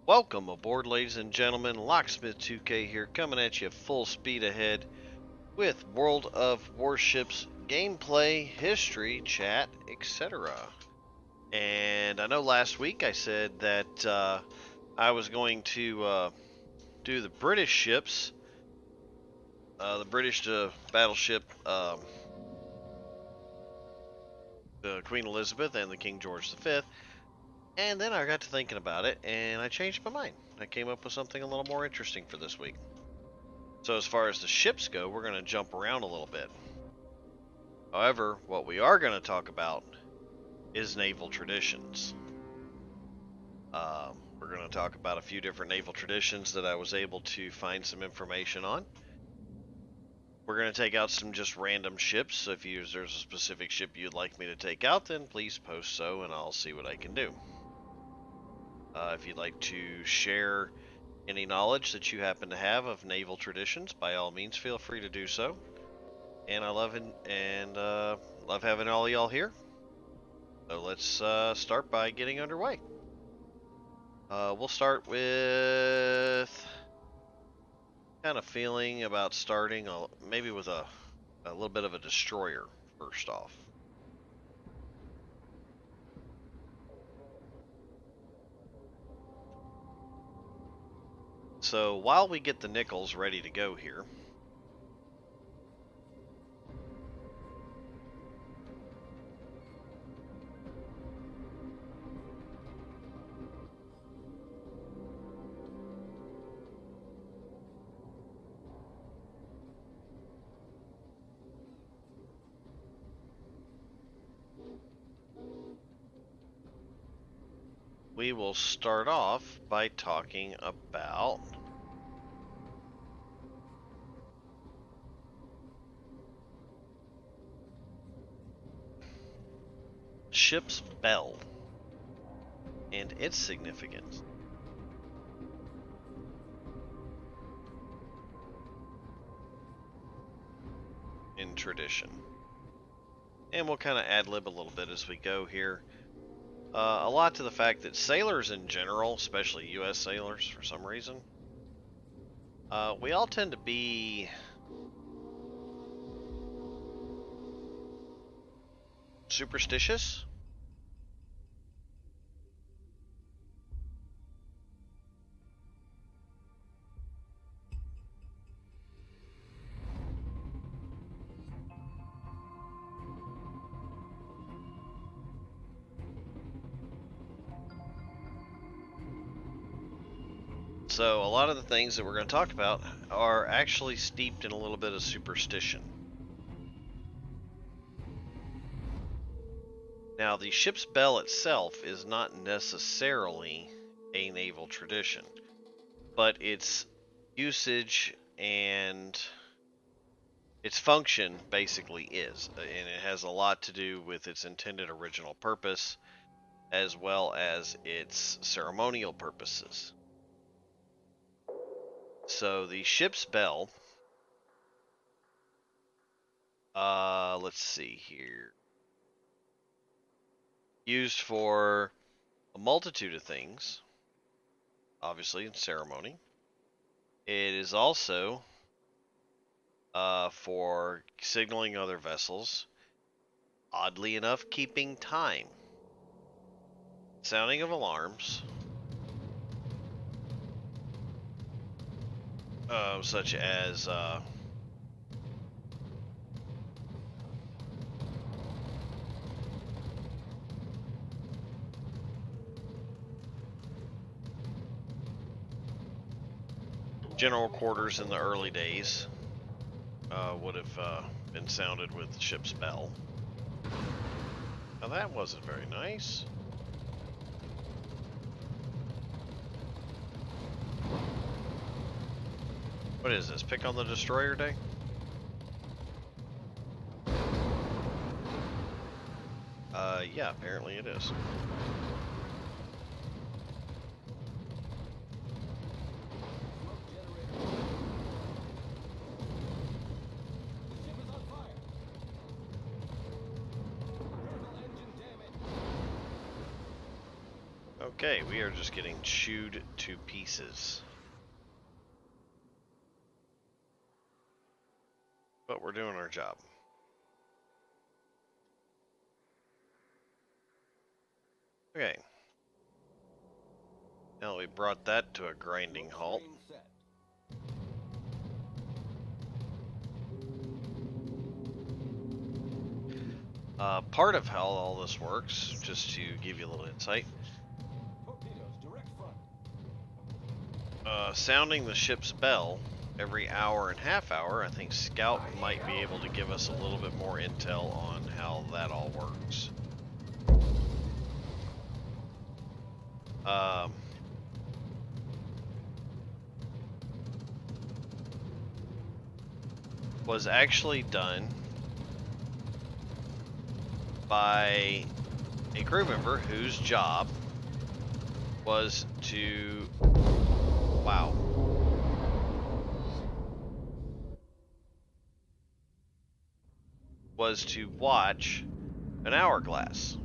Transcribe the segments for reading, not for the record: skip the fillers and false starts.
Welcome aboard, ladies and gentlemen. Locksmith 2K here, coming at you full speed ahead with World of Warships gameplay, history, chat, etc. And I know last week I said that I was going to do the British ships, the British battleship, the Queen Elizabeth and the King George V. And then I got to thinking about it, and I changed my mind. I came up with something a little more interesting for this week. So as far as the ships go, we're going to jump around a little bit. However, what we are going to talk about is naval traditions. We're going to talk about a few different naval traditions that I was able to find some information on. We're going to take out some just random ships, so if there's a specific ship you'd like me to take out, then please post so and I'll see what I can do. If you'd like to share any knowledge that you happen to have of naval traditions, by all means feel free to do so. And I love having all y'all here. So let's start by getting underway. We'll start with kind of feeling about starting maybe with a little bit of a destroyer first off. So while we get the nickels ready to go here, we will start off by talking about ship's bell and its significance. In tradition. And we'll kind of ad-lib a little bit as we go here. A lot to the fact that sailors in general, especially U.S. sailors for some reason, we all tend to be superstitious. So a lot of the things that we're going to talk about are actually steeped in a little bit of superstition. Now, the ship's bell itself is not necessarily a naval tradition, but its usage and its function basically is, and it has a lot to do with its intended original purpose as well as its ceremonial purposes. So the ship's bell, let's see here, used for a multitude of things, obviously in ceremony. It is also for signaling other vessels, oddly enough keeping time, sounding of alarms, such as general quarters in the early days would have been sounded with the ship's bell. Now that wasn't very nice. What is this? Pick on the destroyer day? Yeah, apparently it is. Okay, we are just getting chewed to pieces. But we're doing our job. Okay. Now we brought that to a grinding halt. Part of how all this works, just to give you a little insight, sounding the ship's bell every hour and half hour, I think Scout might be able to give us a little bit more intel on how that all works. Was actually done by a crew member whose job was to, wow, was to watch an hourglass.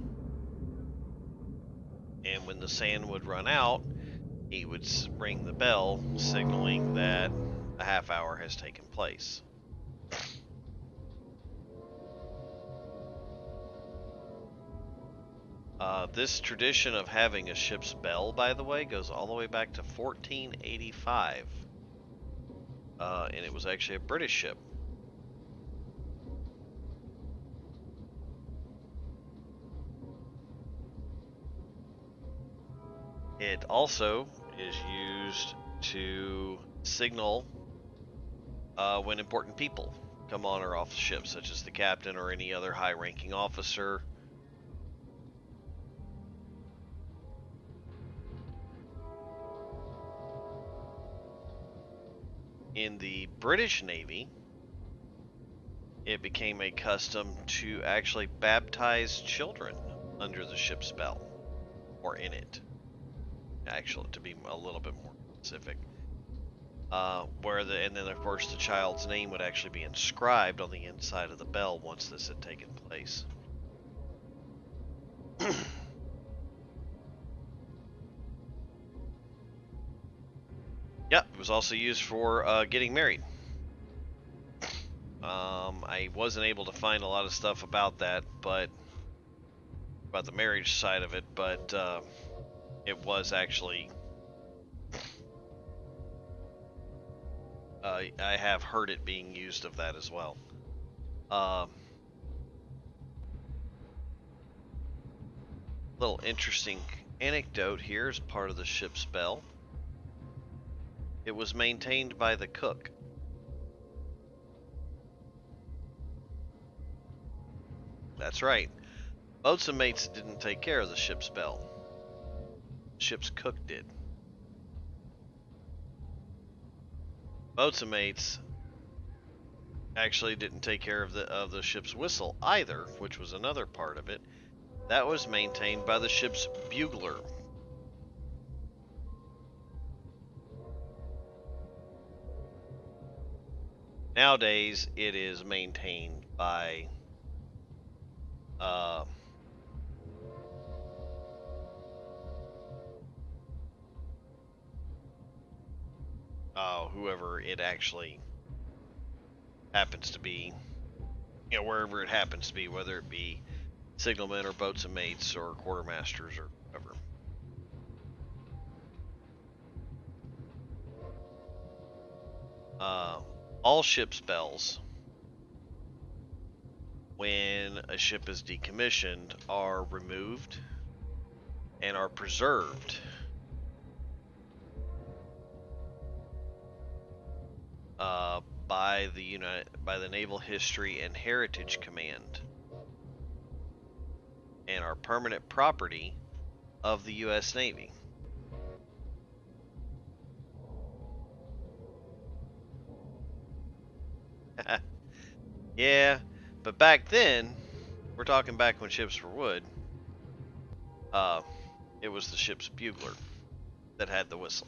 And when the sand would run out, he would ring the bell, signaling that a half hour has taken place. This tradition of having a ship's bell, by the way, goes all the way back to 1485. And it was actually a British ship. It also is used to signal when important people come on or off the ship, such as the captain or any other high-ranking officer. In the British Navy, it became a custom to actually baptize children under the ship's bell, or in it. Actually, to be a little bit more specific, and then of course the child's name would actually be inscribed on the inside of the bell once this had taken place. Yep, it was also used for getting married. I wasn't able to find a lot of stuff about that, but about the marriage side of it, but it was actually, I have heard it being used of that as well. Little interesting anecdote here as part of the ship's bell. It was maintained by the cook. That's right. Boatswain mates didn't take care of the ship's bell. The ship's cook did. Boatswain mates actually didn't take care of the ship's whistle either, which was another part of it. That was maintained by the ship's bugler. Nowadays, it is maintained by whoever it actually happens to be, wherever it happens to be, whether it be signalmen or boatswain mates or quartermasters or whatever. All ship's bells, when a ship is decommissioned, are removed and are preserved. By the Naval History and Heritage Command, and are permanent property of the U.S. Navy. Yeah, but back then, we're talking back when ships were wood, it was the ship's bugler that had the whistle.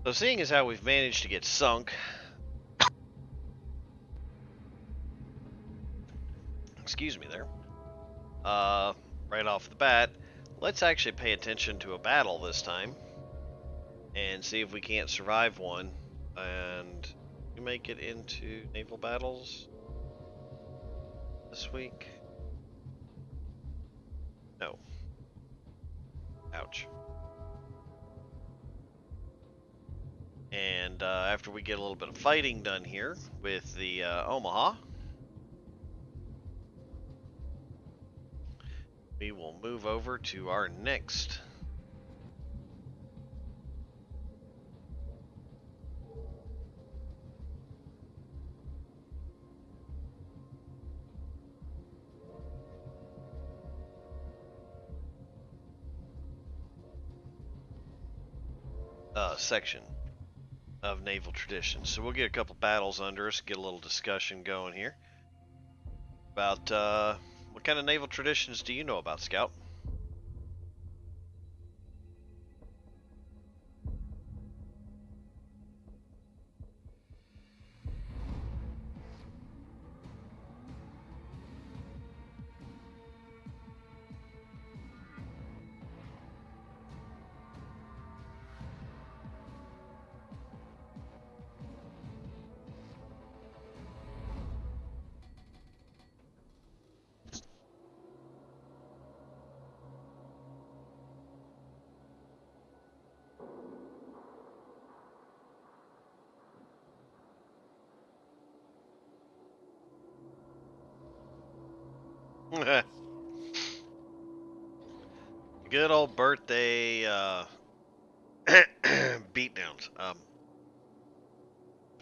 So seeing as how we've managed to get sunk, excuse me there, Uh, right off the bat, let's actually pay attention to a battle this time and see if we can't survive one. And you make it into naval battles this week? No. Ouch. And after we get a little bit of fighting done here with the Omaha, we will move over to our next section of naval traditions. So we'll get a couple battles under us, get a little discussion going here about what kind of naval traditions do you know about, Scout? Good old birthday beatdowns.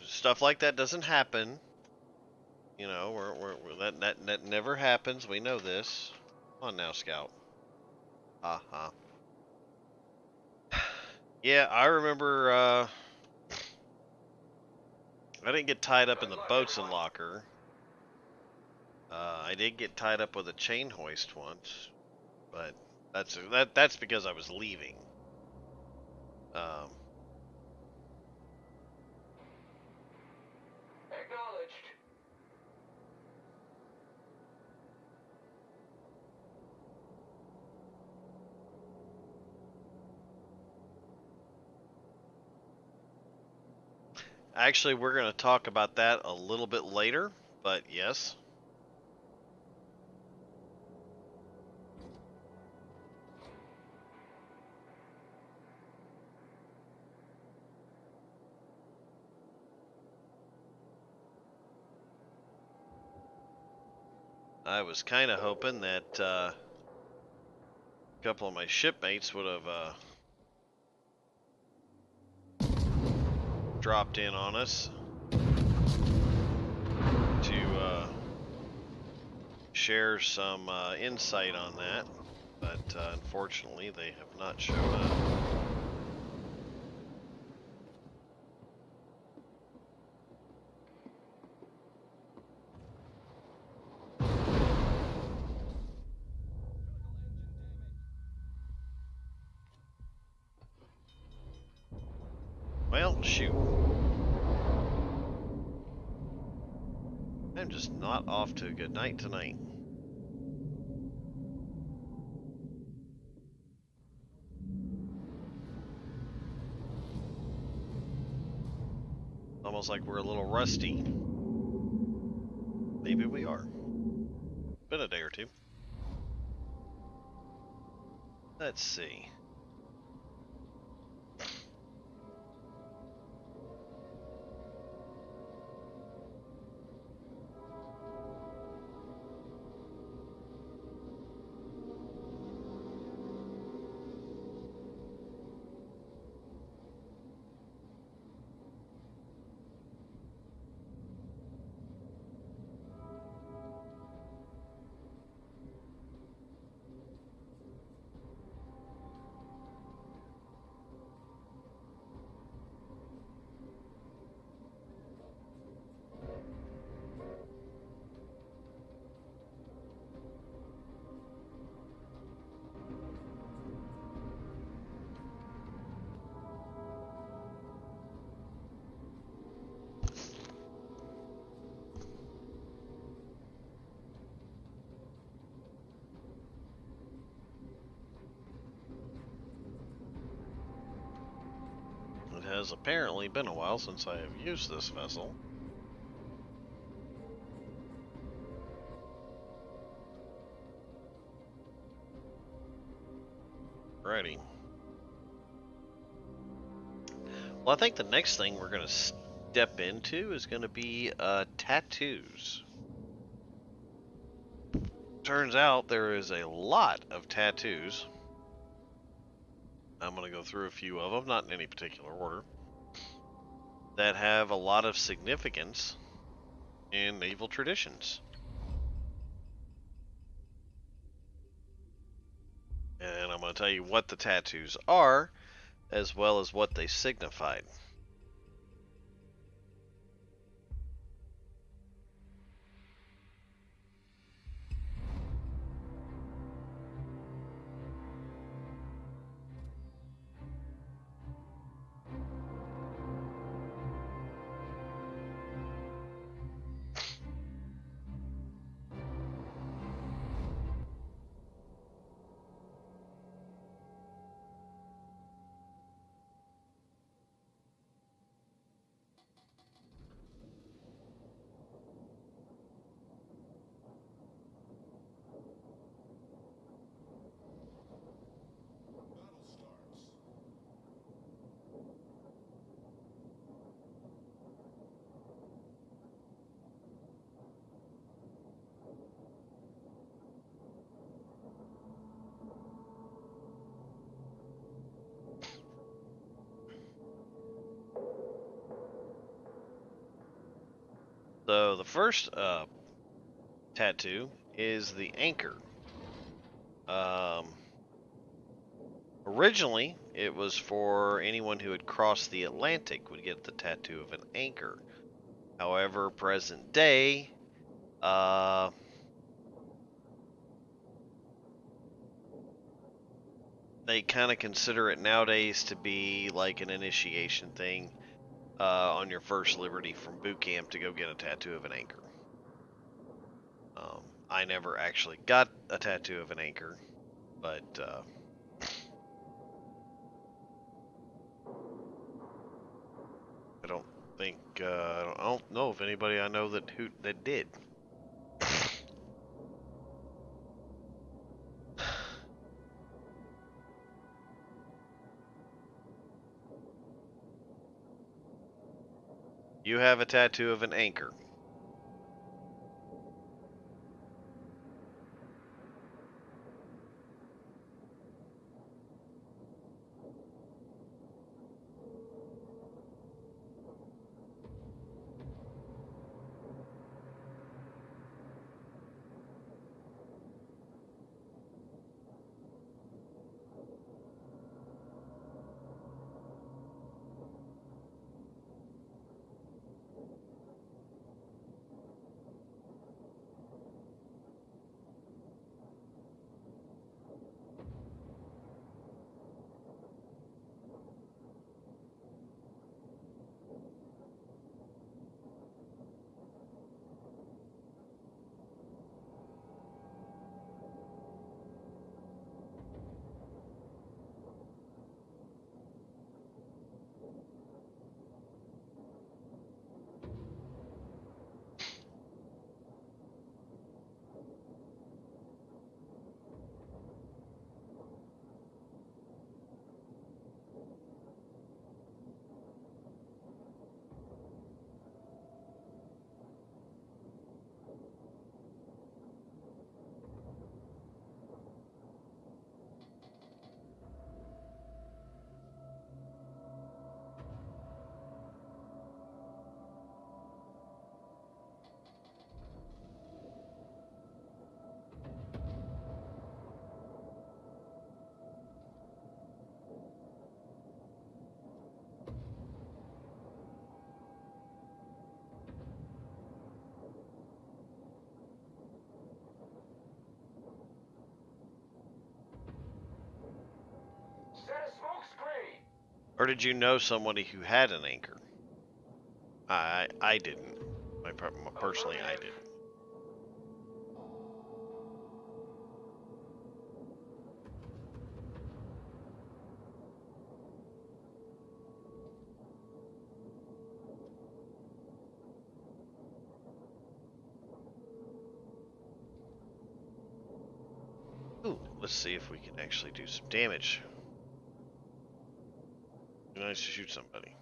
Stuff like that doesn't happen. You know, that never happens. We know this. Come on now, Scout. Ha. Yeah, I remember. I didn't get tied up in the boatswain locker. I did get tied up with a chain hoist once, but that's because I was leaving. Acknowledged. Actually, we're going to talk about that a little bit later, but yes. I was kind of hoping that a couple of my shipmates would have dropped in on us to share some insight on that, but unfortunately they have not shown up. Well, shoot. I'm just not off to a good night tonight. Almost like we're a little rusty. Maybe we are. Been a day or two. Let's see. has apparently been a while since I have used this vessel. Alrighty. Well, I think the next thing we're going to step into is going to be tattoos. Turns out there is a lot of tattoos. I'm going to go through a few of them, not in any particular order, that have a lot of significance in naval traditions. And I'm going to tell you what the tattoos are, as well as what they signified. So the first tattoo is the anchor. Originally, it was for anyone who had crossed the Atlantic would get the tattoo of an anchor. However, present day, they kind of consider it nowadays to be like an initiation thing on your first liberty from boot camp to go get a tattoo of an anchor. I never actually got a tattoo of an anchor, but I don't think I don't know if anybody I know that did. You have a tattoo of an anchor. Or did you know somebody who had an anchor? I didn't. Personally, I didn't. Let's see if we can actually do some damage. Be nice to shoot somebody.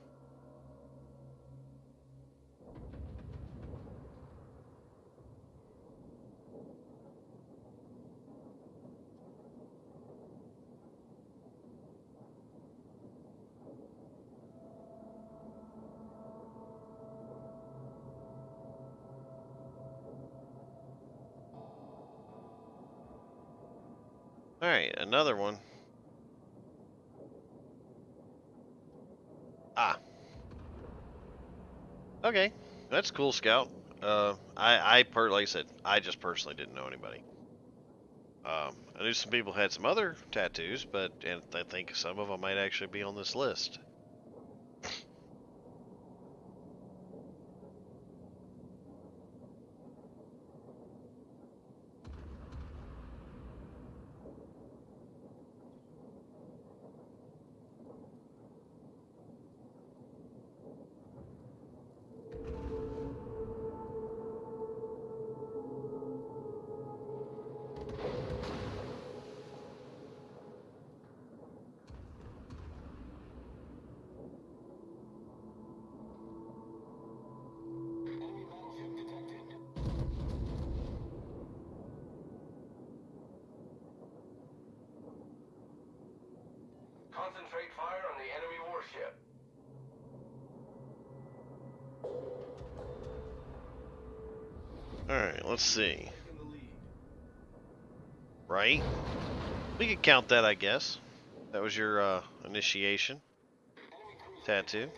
Alright, another one. Ah. Okay, that's cool, Scout. Like I said, I just personally didn't know anybody. I knew some people had some other tattoos, and I think some of them might actually be on this list. Concentrate fire on the enemy warship. Alright, let's see. Right? We could count that, I guess. That was your initiation tattoo.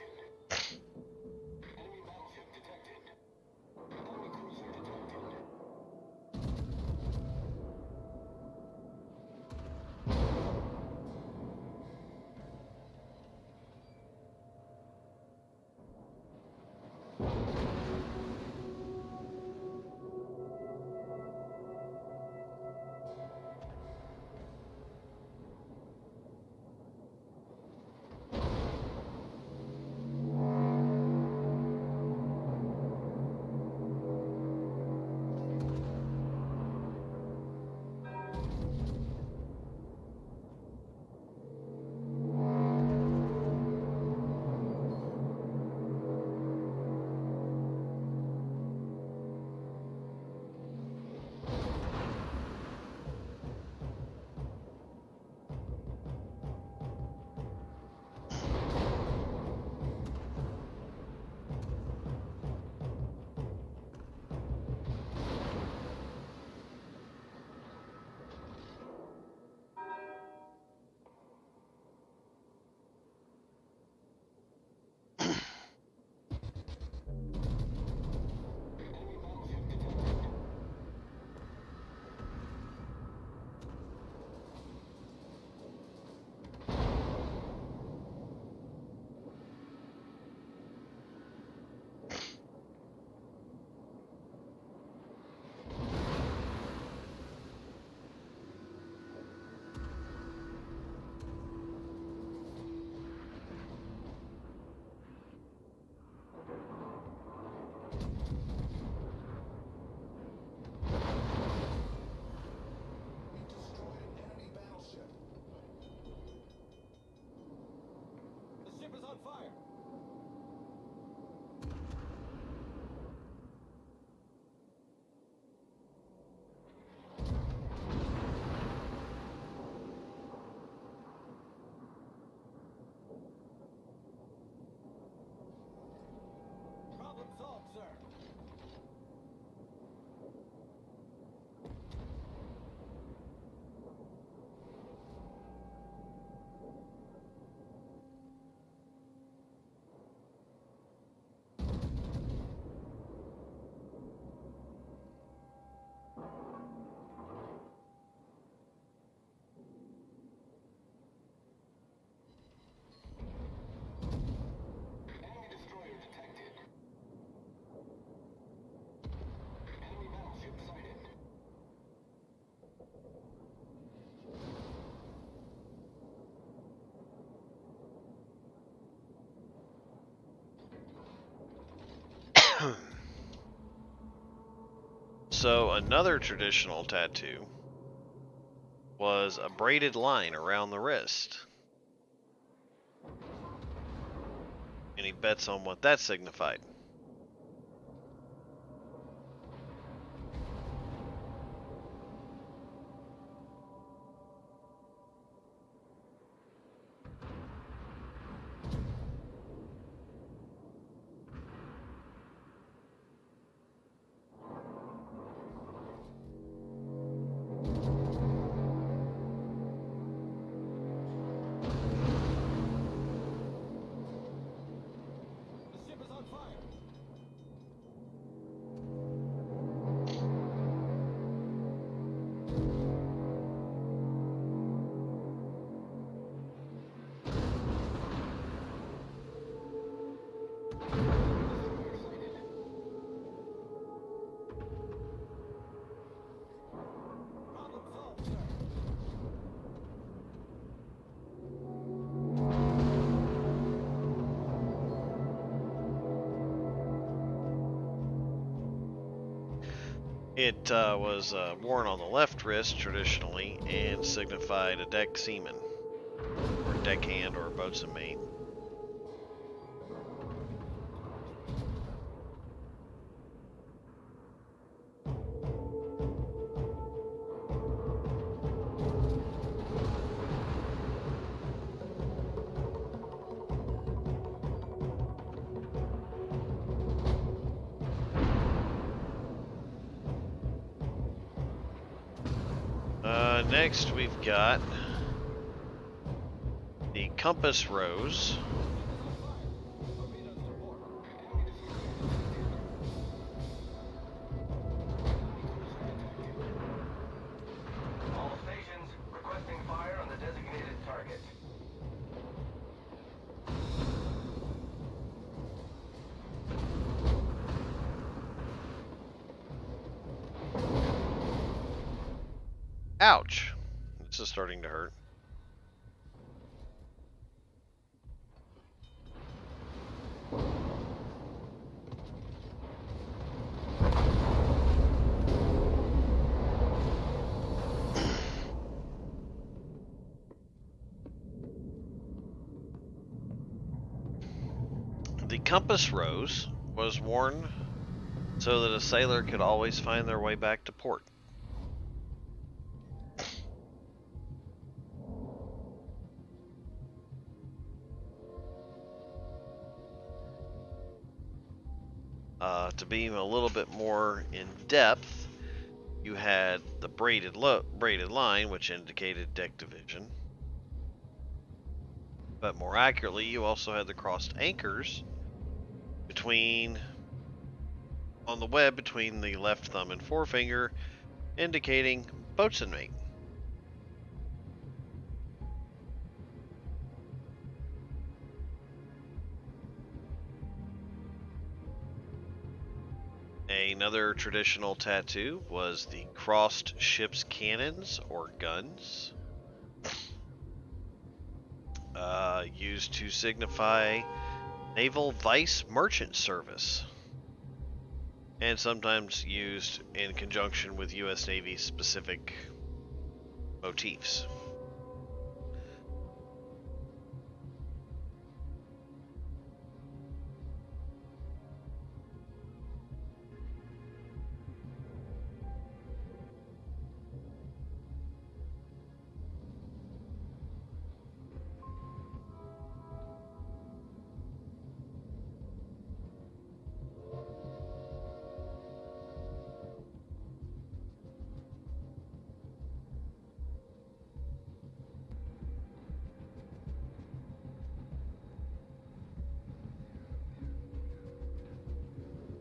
So another traditional tattoo was a braided line around the wrist. Any bets on what that signified? The ship is on fire. Problem solved, sir. It was worn on the left wrist traditionally and signified a deck seaman, or deckhand, or boatswain mate. Next we've got the compass rose. All stations requesting fire on the designated target. Ouch! This is starting to hurt. The compass rose was worn so that a sailor could always find their way back to port. To be a little bit more in depth, you had the braided line, which indicated deck division. But more accurately, you also had the crossed anchors on the web between the left thumb and forefinger, indicating boatswain mate. Another traditional tattoo was the crossed ship's cannons or guns, used to signify naval vice merchant service, and sometimes used in conjunction with U.S. Navy specific motifs.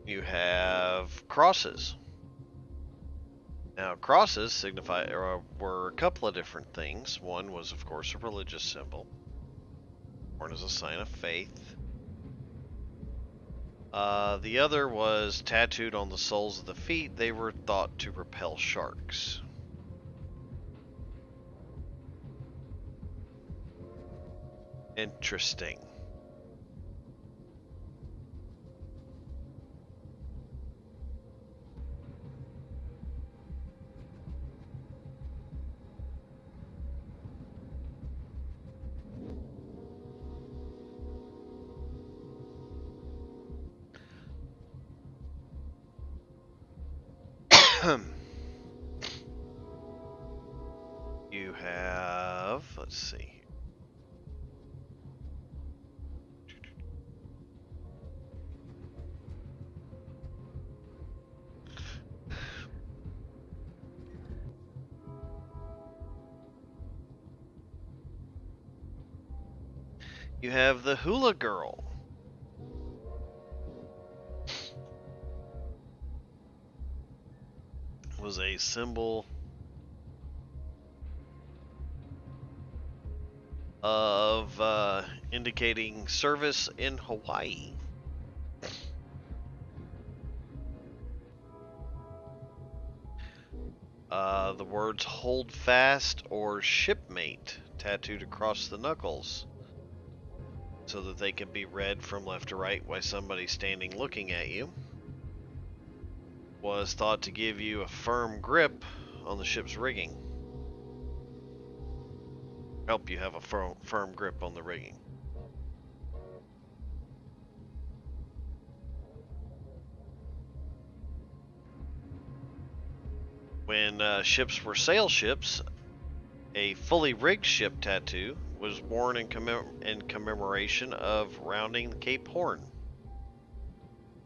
You have crosses. Now, crosses were a couple of different things. One was, of course, a religious symbol, worn as a sign of faith. The other was tattooed on the soles of the feet. They were thought to repel sharks. Interesting. You have, let's see. You have the Hula Girl. Was a symbol of indicating service in Hawaii. The words hold fast or shipmate tattooed across the knuckles so that they can be read from left to right while somebody's standing looking at you. Was thought to give you a firm grip on the ship's rigging. Help you have a firm grip on the rigging. When ships were sail ships, a fully rigged ship tattoo was worn in commemoration of rounding the Cape Horn.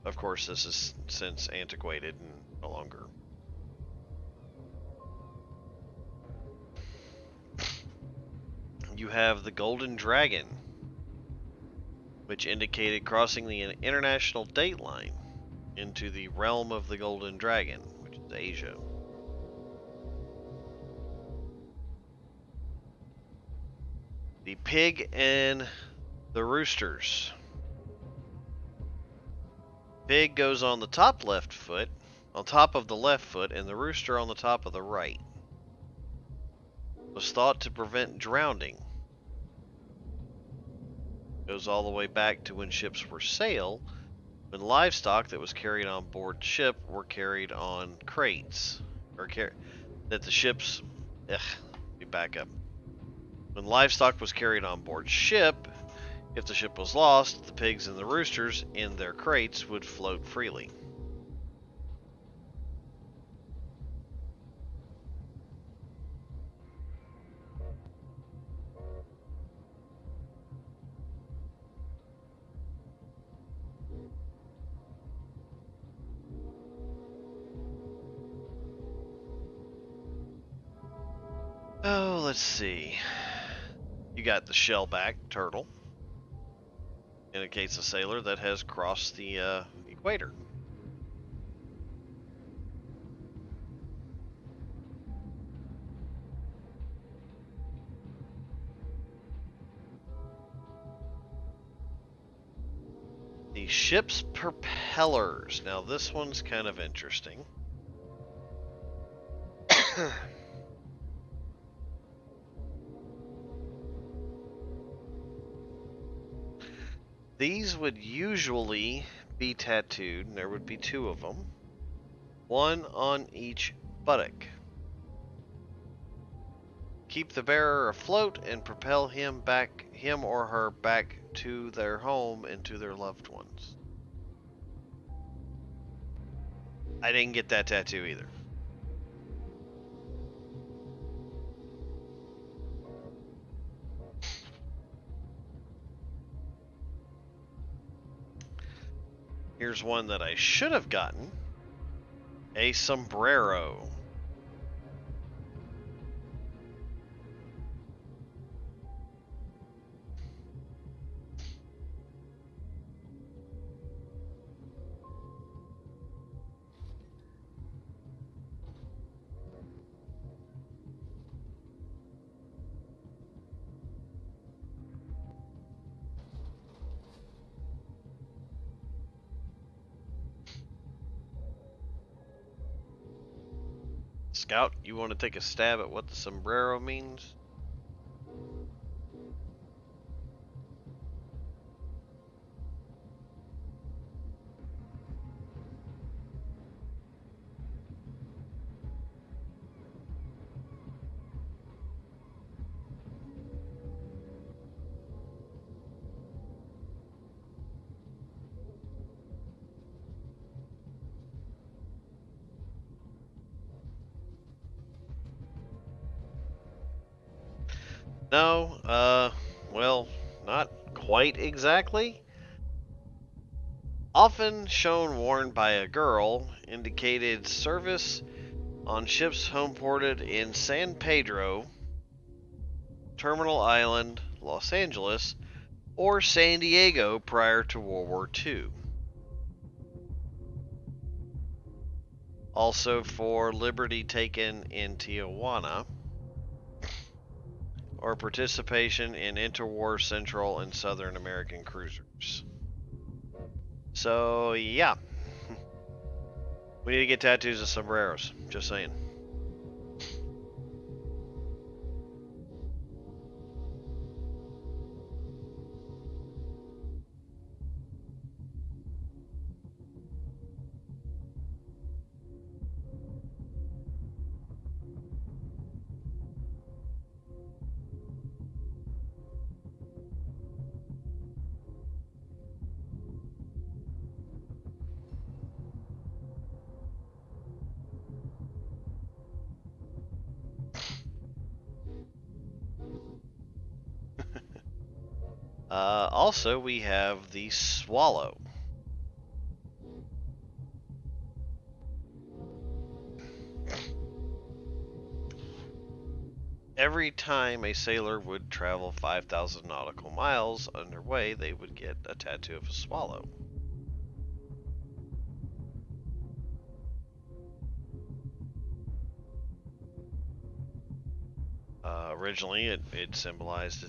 Of course, this is since antiquated and no longer. You have the Golden Dragon, which indicated crossing the international date line into the realm of the Golden Dragon, which is Asia. The Pig and the Roosters. Pig goes on the top left foot, on top of the left foot, and the rooster on the top of the right. Was thought to prevent drowning. Goes all the way back to when ships were sail, when livestock that was carried on board ship were carried on crates, or that the ships. Let me back up. When livestock was carried on board ship, if the ship was lost, the pigs and the roosters in their crates would float freely. Oh, let's see. You got the shellback turtle. Indicates a sailor that has crossed the equator. The ship's propellers. Now this one's kind of interesting. These would usually be tattooed, and there would be two of them. One on each buttock. Keep the bearer afloat and propel him or her back to their home and to their loved ones. I didn't get that tattoo either. Here's one that I should have gotten. A sombrero. Scout, you want to take a stab at what the sombrero means? No, well, not quite exactly. Often shown worn by a girl, indicated service on ships homeported in San Pedro, Terminal Island, Los Angeles, or San Diego prior to World War II. Also for liberty taken in Tijuana, or participation in interwar Central and Southern American cruisers. So, yeah. We need to get tattoos of sombreros. Just saying. Also, we have the Swallow. Every time a sailor would travel 5,000 nautical miles underway, they would get a tattoo of a swallow. Originally, it symbolized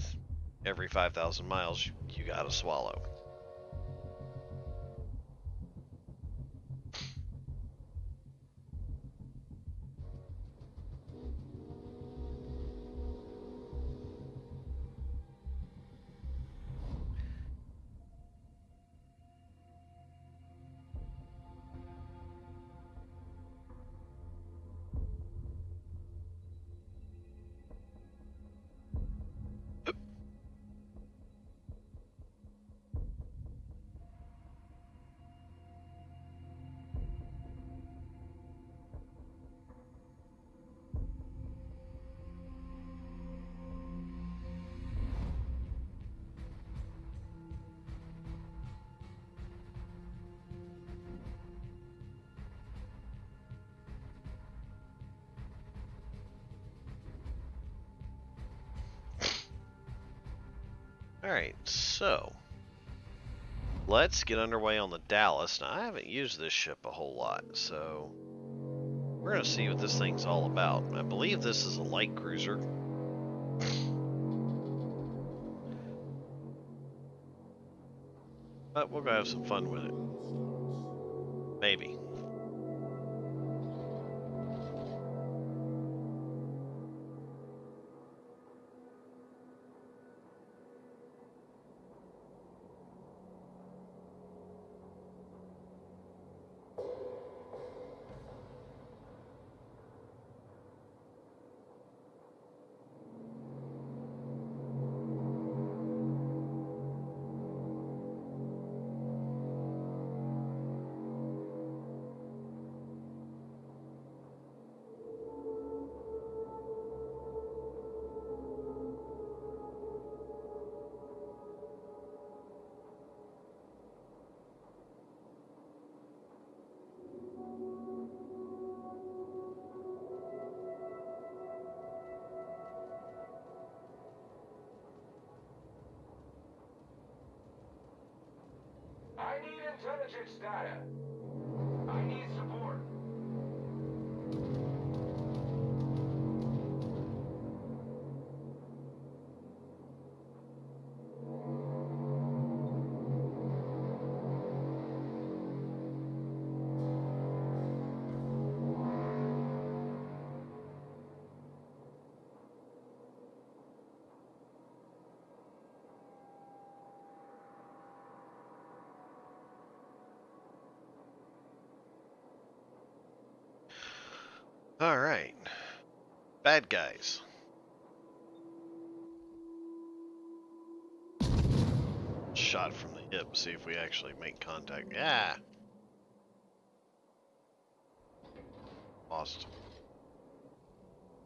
every 5,000 miles you got a swallow. Alright, so let's get underway on the Dallas. Now, I haven't used this ship a whole lot, so we're going to see what this thing's all about. I believe this is a light cruiser. But we'll go have some fun with it. Maybe. I need intelligence data. I need support. Alright. Bad guys. Shot from the hip, see if we actually make contact. Yeah! Lost.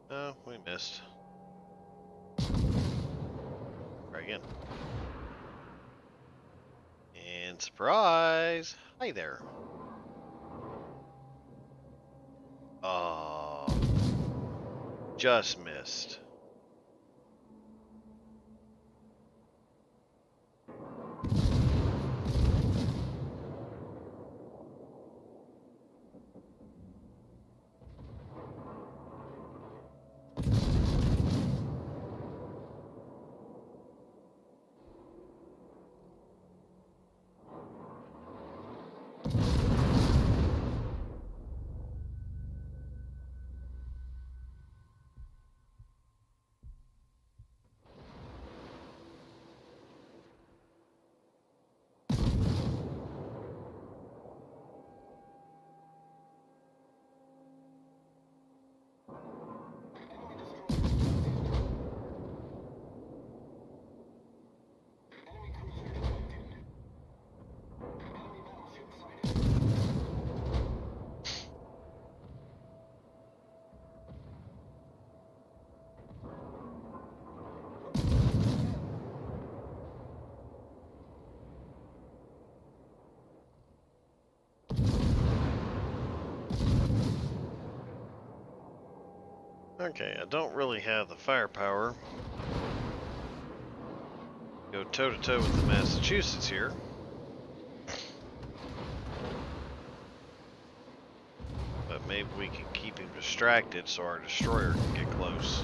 Oh, we missed. Try again. And surprise! Hi there. Oh, just missed. Okay, I don't really have the firepower. Go toe to toe with the Massachusetts here. But maybe we can keep him distracted so our destroyer can get close.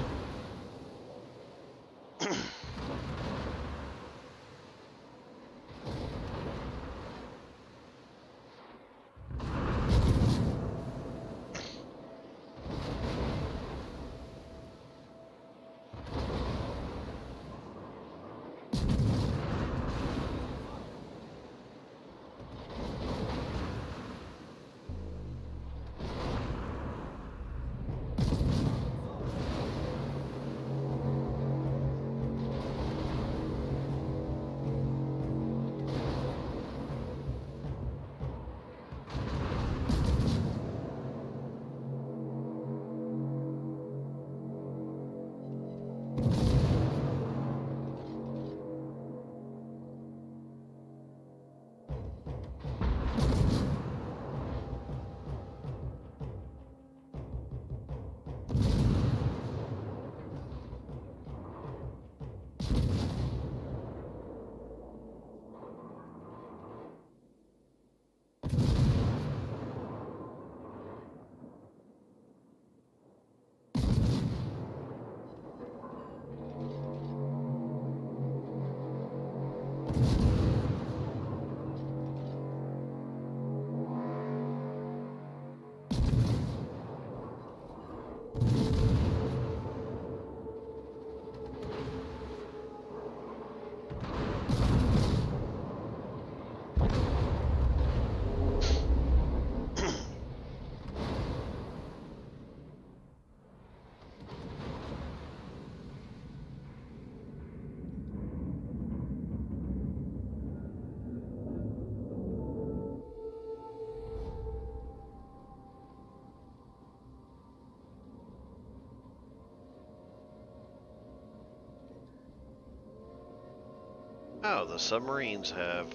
Oh, the submarines have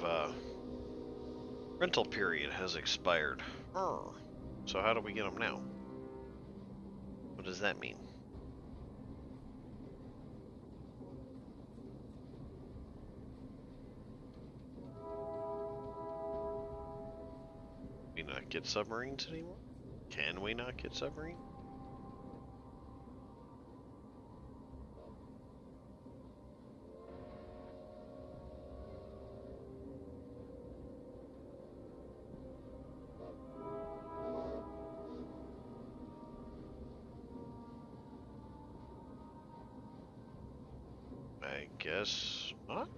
rental period has expired. So how do we get them now? What does that mean? We not get submarines anymore? Can we not get submarines? I guess not.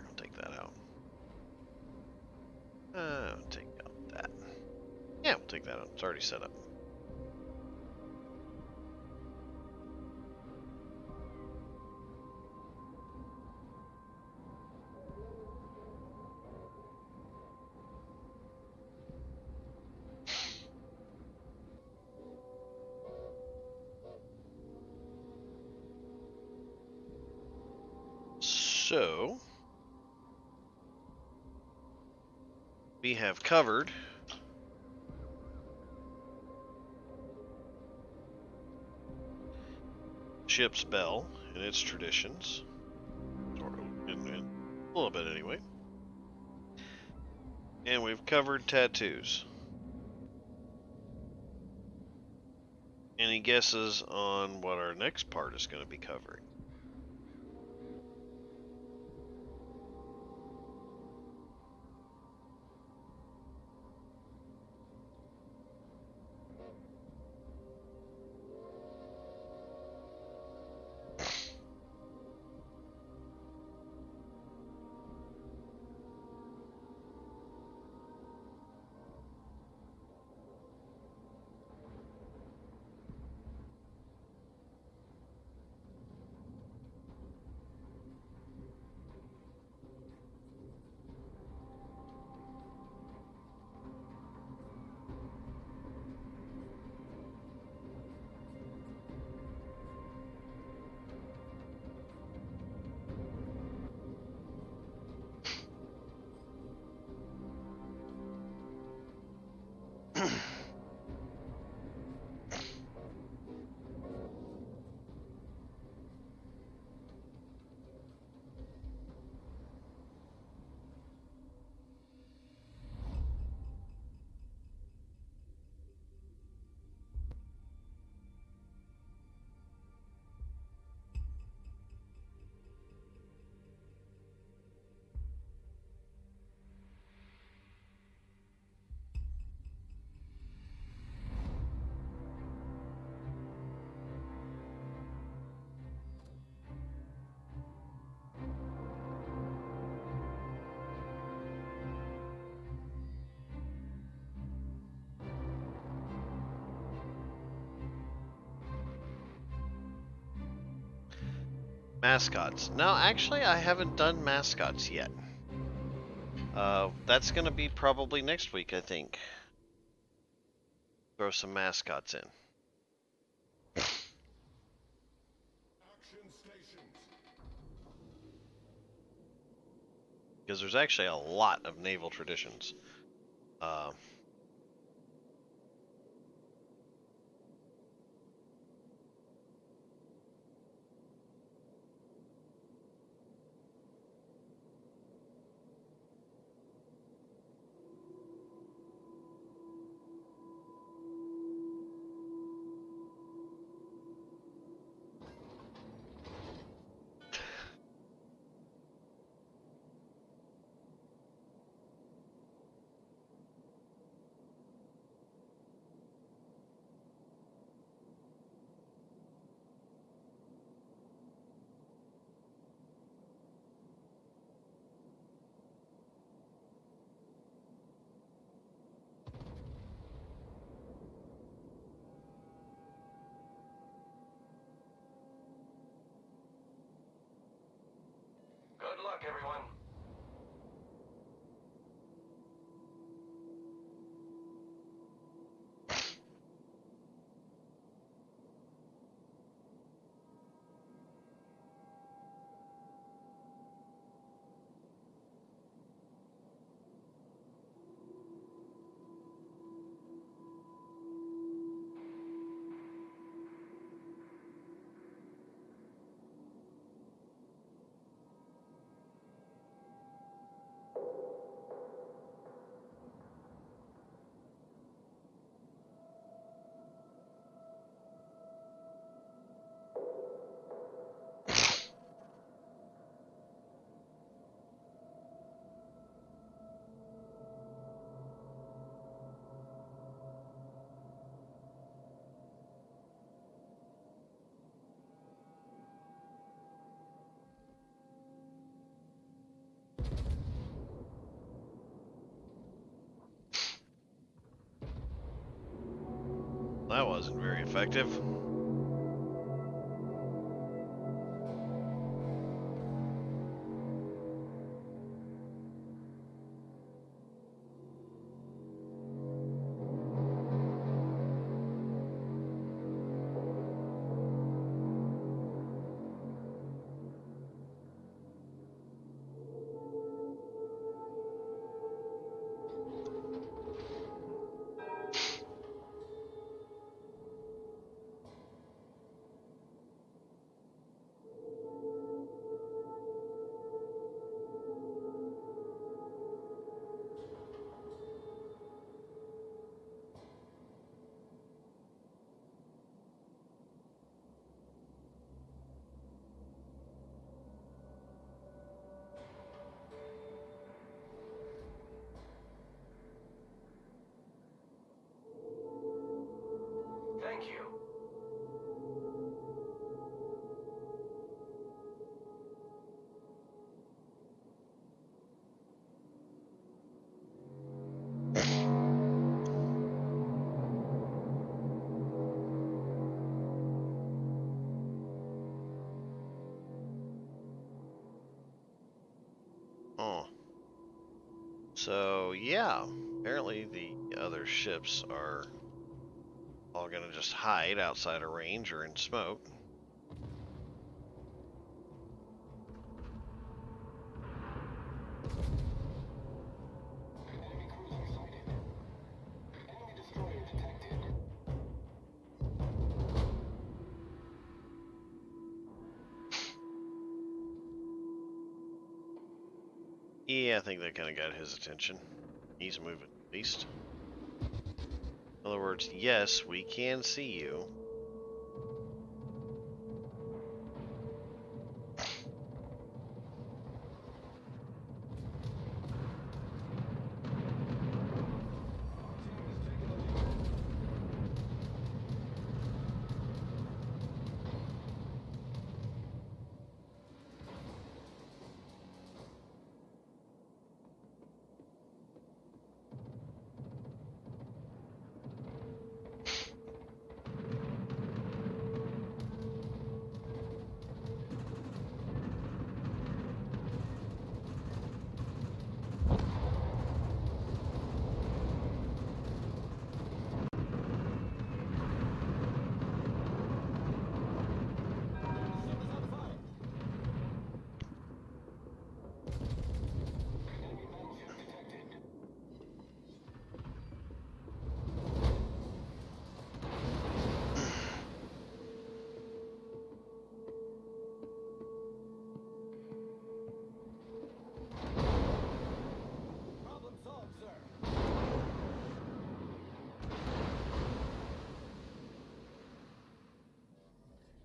I'll take that out. I'll take out that. Yeah, we'll take that out. It's already set up. So, we have covered ship's bell and its traditions, or in a little bit anyway. And we've covered tattoos. Any guesses on what our next part is going to be covering? Mascots. Now, actually, I haven't done mascots yet. That's going to be probably next week, I think. Throw some mascots in. Because there's actually a lot of naval traditions. Good luck, everyone. that wasn't very effective. Thank you. Oh. So, yeah. Apparently the other ships are all gonna just hide outside of range or in smoke. Enemy cruiser sighted. Enemy destroyer detected. Yeah, I think that kind of got his attention. He's moving at least. In other words, yes, we can see you.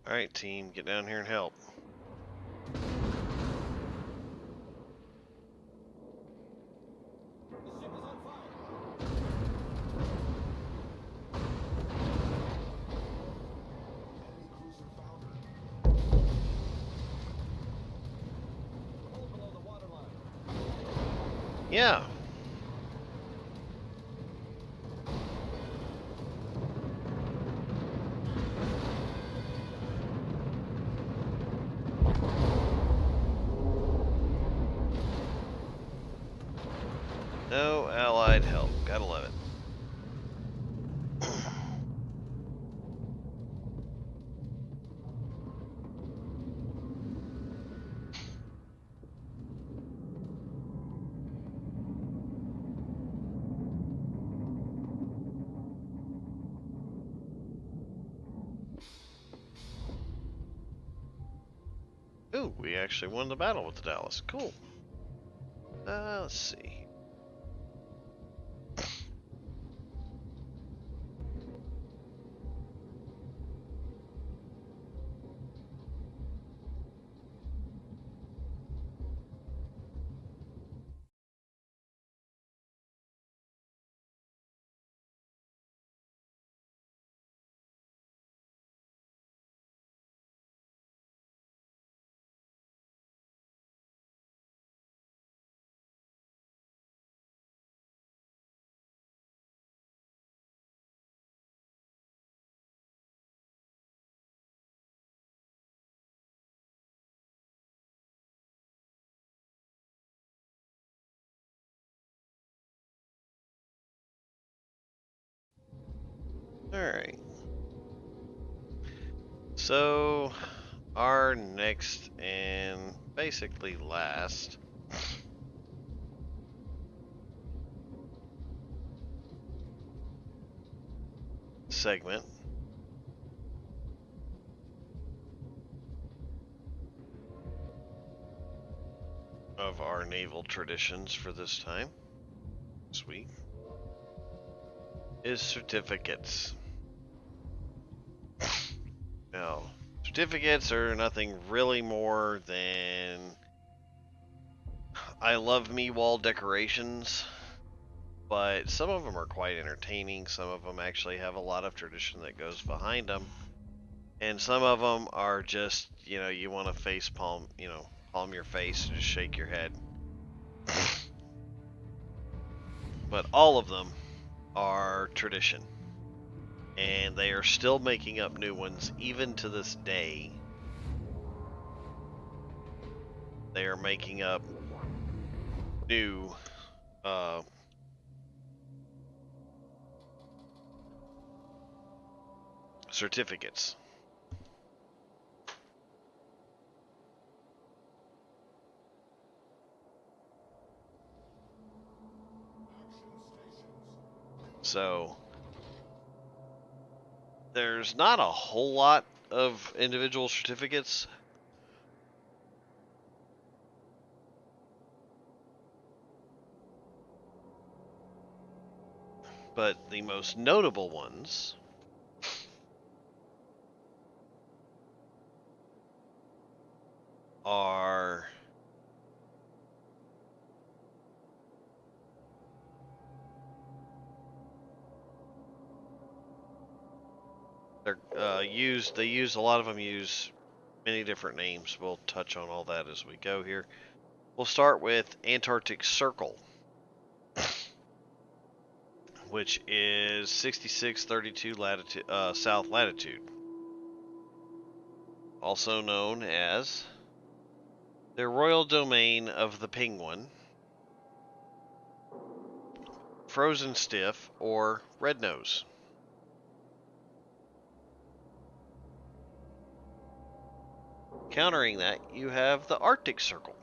Alright, team, get down here and help. Yeah. No allied help. Gotta love it. Ooh, we actually won the battle with the Dallas. Cool. Let's see. Alright. So, our next and basically last segment of our naval traditions for this week, is certificates. Now, certificates are nothing really more than I love me wall decorations, but some of them are quite entertaining. Some of them actually have a lot of tradition that goes behind them. And some of them are just, you want to face palm, palm your face and just shake your head. But all of them are tradition. And they are still making up new ones even to this day. They are making up new certificates. So there's not a whole lot of individual certificates. But the most notable ones are they use a lot of them use many different names. We'll touch on all that as we go here. We'll start with Antarctic Circle, which is 6632 latitude, south latitude, also known as the Royal Domain of the Penguin, Frozen Stiff, or Red Nose. Countering that, you have the Arctic Circle,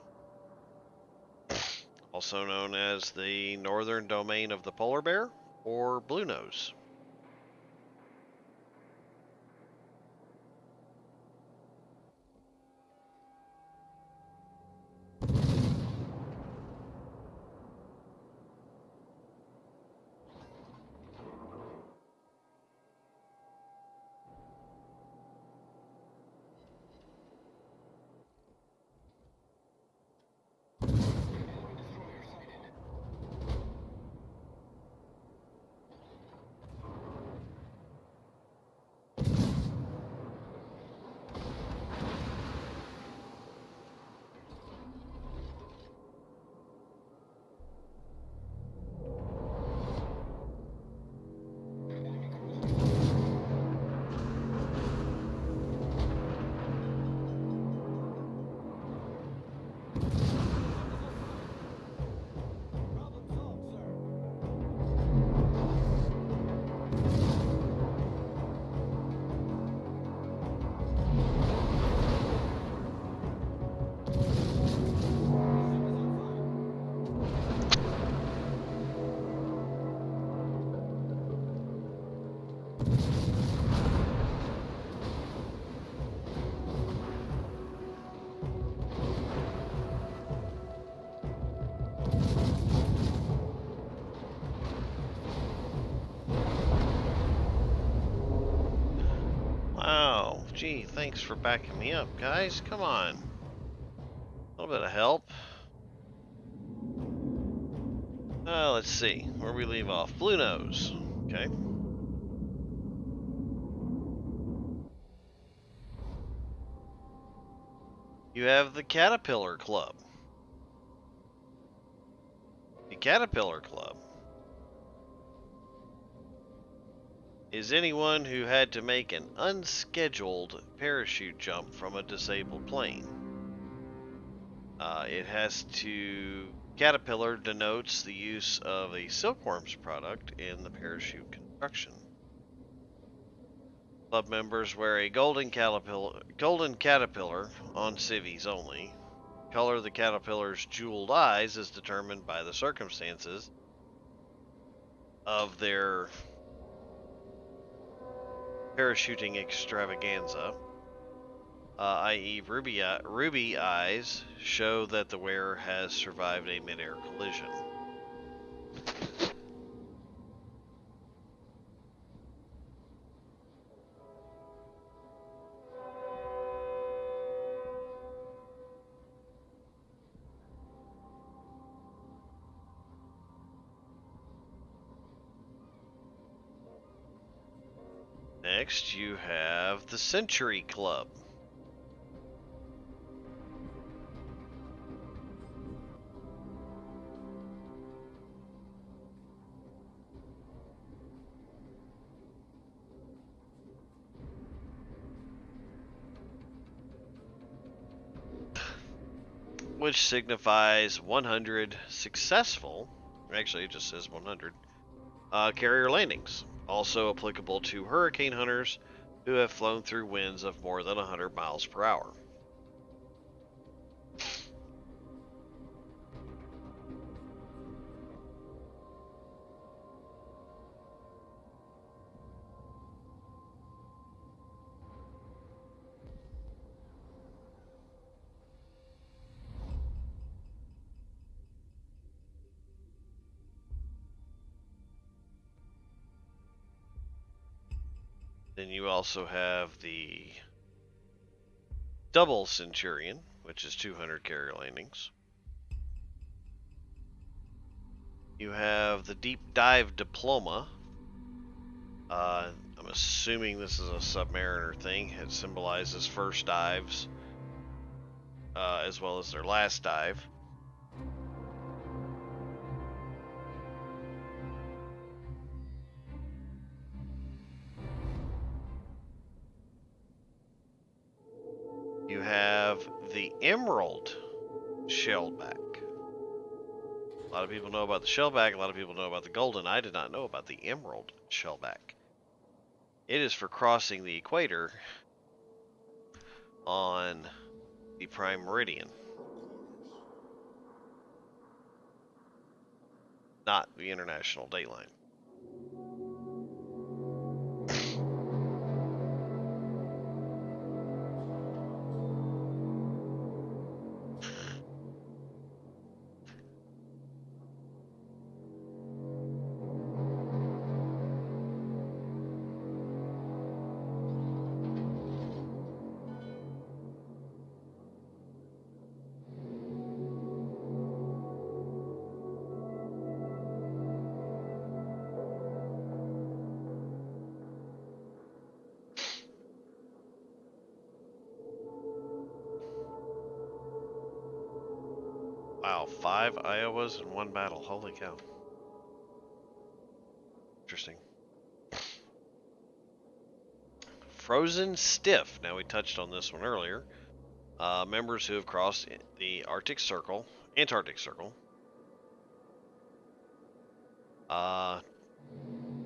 also known as the Northern Domain of the Polar Bear, or Blue Nose. Wow, gee, thanks for backing me up, guys. Come on. A little bit of help. Let's see, where we leave off. Blue Nose. Okay. You have the Caterpillar Club. The Caterpillar Club is anyone who had to make an unscheduled parachute jump from a disabled plane. It has to... Caterpillar denotes the use of a silkworm's product in the parachute construction. Club members wear a golden caterpillar on civvies only. Color of the caterpillar's jeweled eyes is determined by the circumstances of their parachuting extravaganza, i.e., ruby eyes show that the wearer has survived a mid-air collision. Next, you have the Century Club. Which signifies 100 successful, actually it just says 100, carrier landings. Also applicable to hurricane hunters who have flown through winds of more than 100 miles per hour. Then you also have the Double Centurion, which is 200 carrier landings. You have the Deep Dive Diploma. I'm assuming this is a Submariner thing. It symbolizes first dives, as well as their last dive. You have the Emerald Shellback. A lot of people know about the Shellback, a lot of people know about the Golden. I did not know about the Emerald Shellback. It is for crossing the equator on the Prime Meridian, not the International Dateline. Wow, 5 Iowas in one battle. Holy cow. Interesting. Frozen Stiff. Now, we touched on this one earlier. Members who have crossed the Antarctic Circle.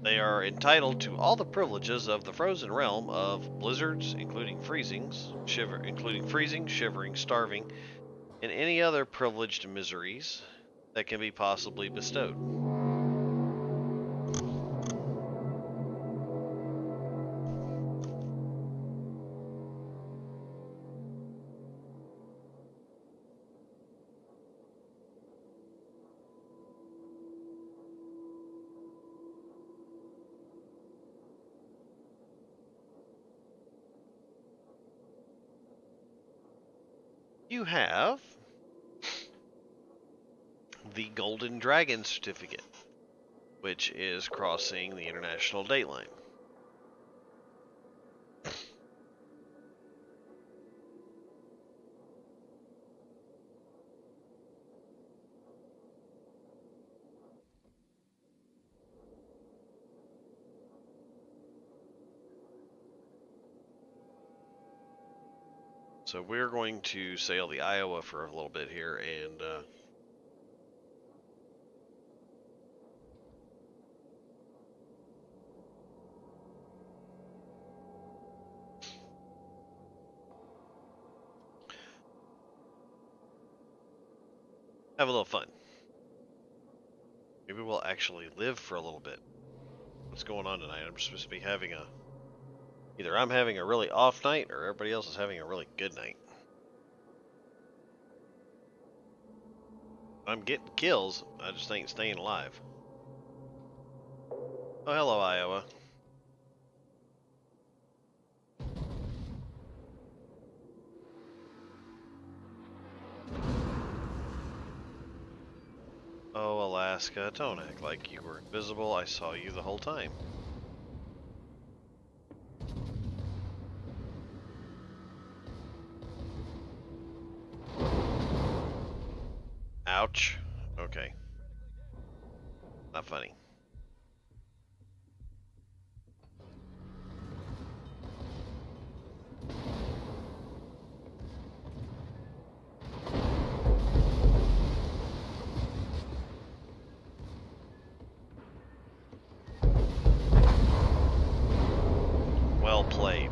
They are entitled to all the privileges of the frozen realm of blizzards, including freezing, shivering, starving, and any other privileged miseries that can be possibly bestowed. You have the Golden Dragon Certificate, which is crossing the International Dateline. So we're going to sail the Iowa for a little bit here, and have a little fun. Maybe we'll actually live for a little bit. What's going on tonight? I'm supposed to be having a... Either I'm having a really off night or everybody else is having a really good night. I'm getting kills, I just ain't staying alive. Oh, hello, Iowa. Oh, Alaska, don't act like you were invisible. I saw you the whole time. Ouch. Okay. Not funny. Well played.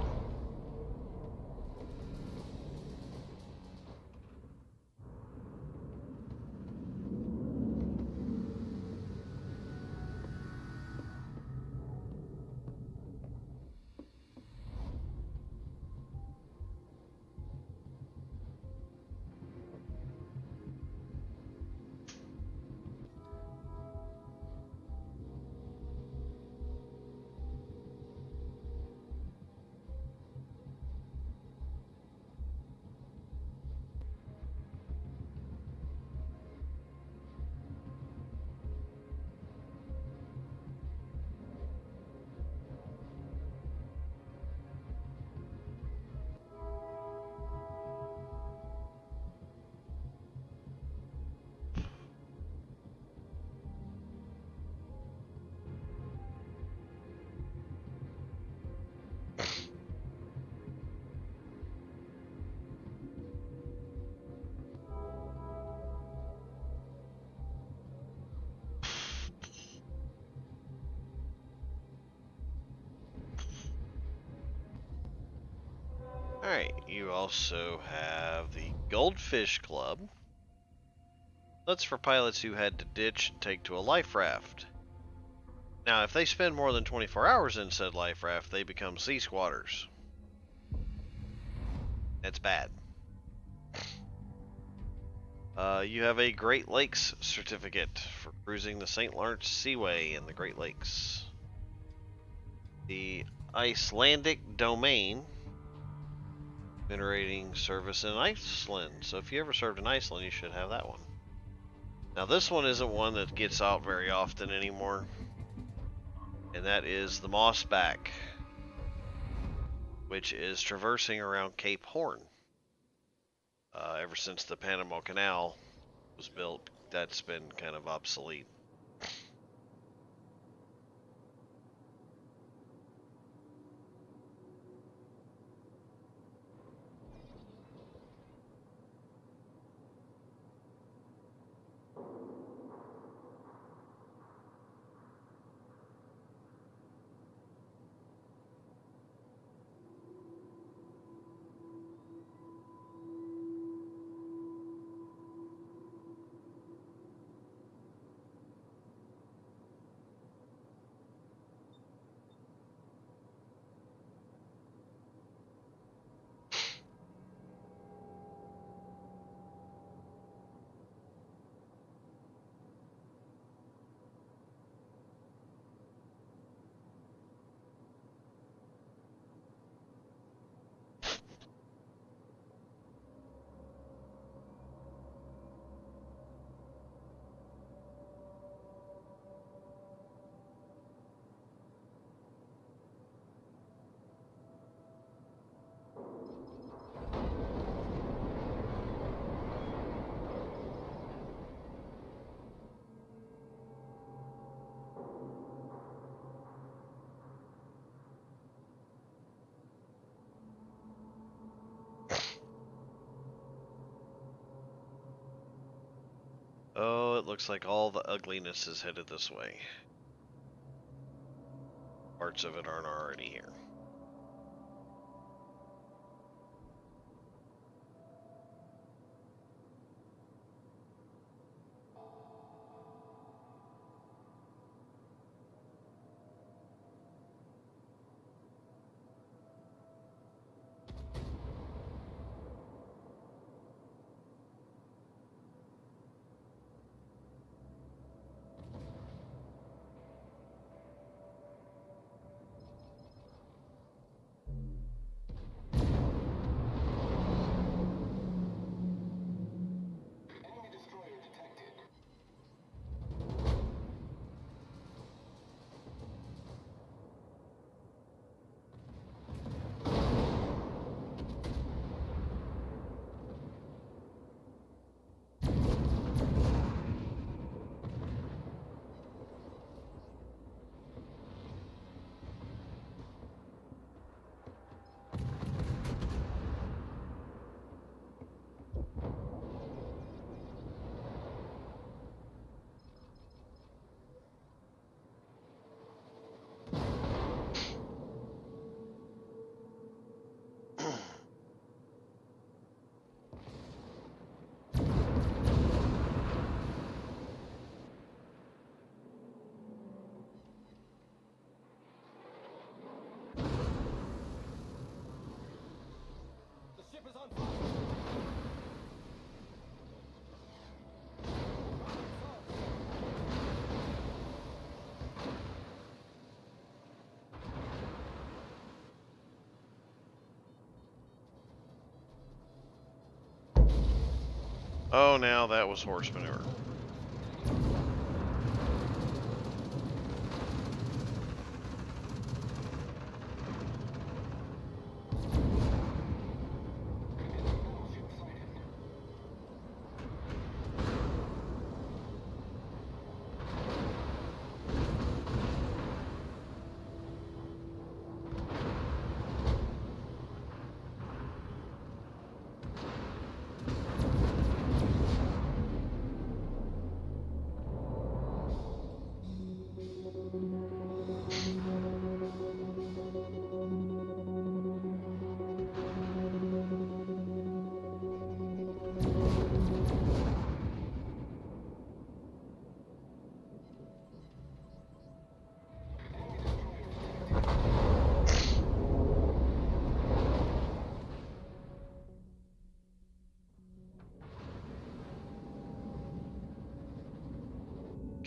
Alright, you also have the Goldfish Club. That's for pilots who had to ditch and take to a life raft. Now, if they spend more than 24 hours in said life raft, they become sea squatters. That's bad. You have a Great Lakes certificate for cruising the St. Lawrence Seaway in the Great Lakes. The Icelandic Domain, venerating service in Iceland. So if you ever served in Iceland, you should have that one. Now this one isn't one that gets out very often anymore, and that is the Mossback, which is traversing around Cape Horn. Ever since the Panama Canal was built, that's been kind of obsolete. Oh, it looks like all the ugliness is headed this way. Parts of it aren't already here. Oh, now that was horse manure.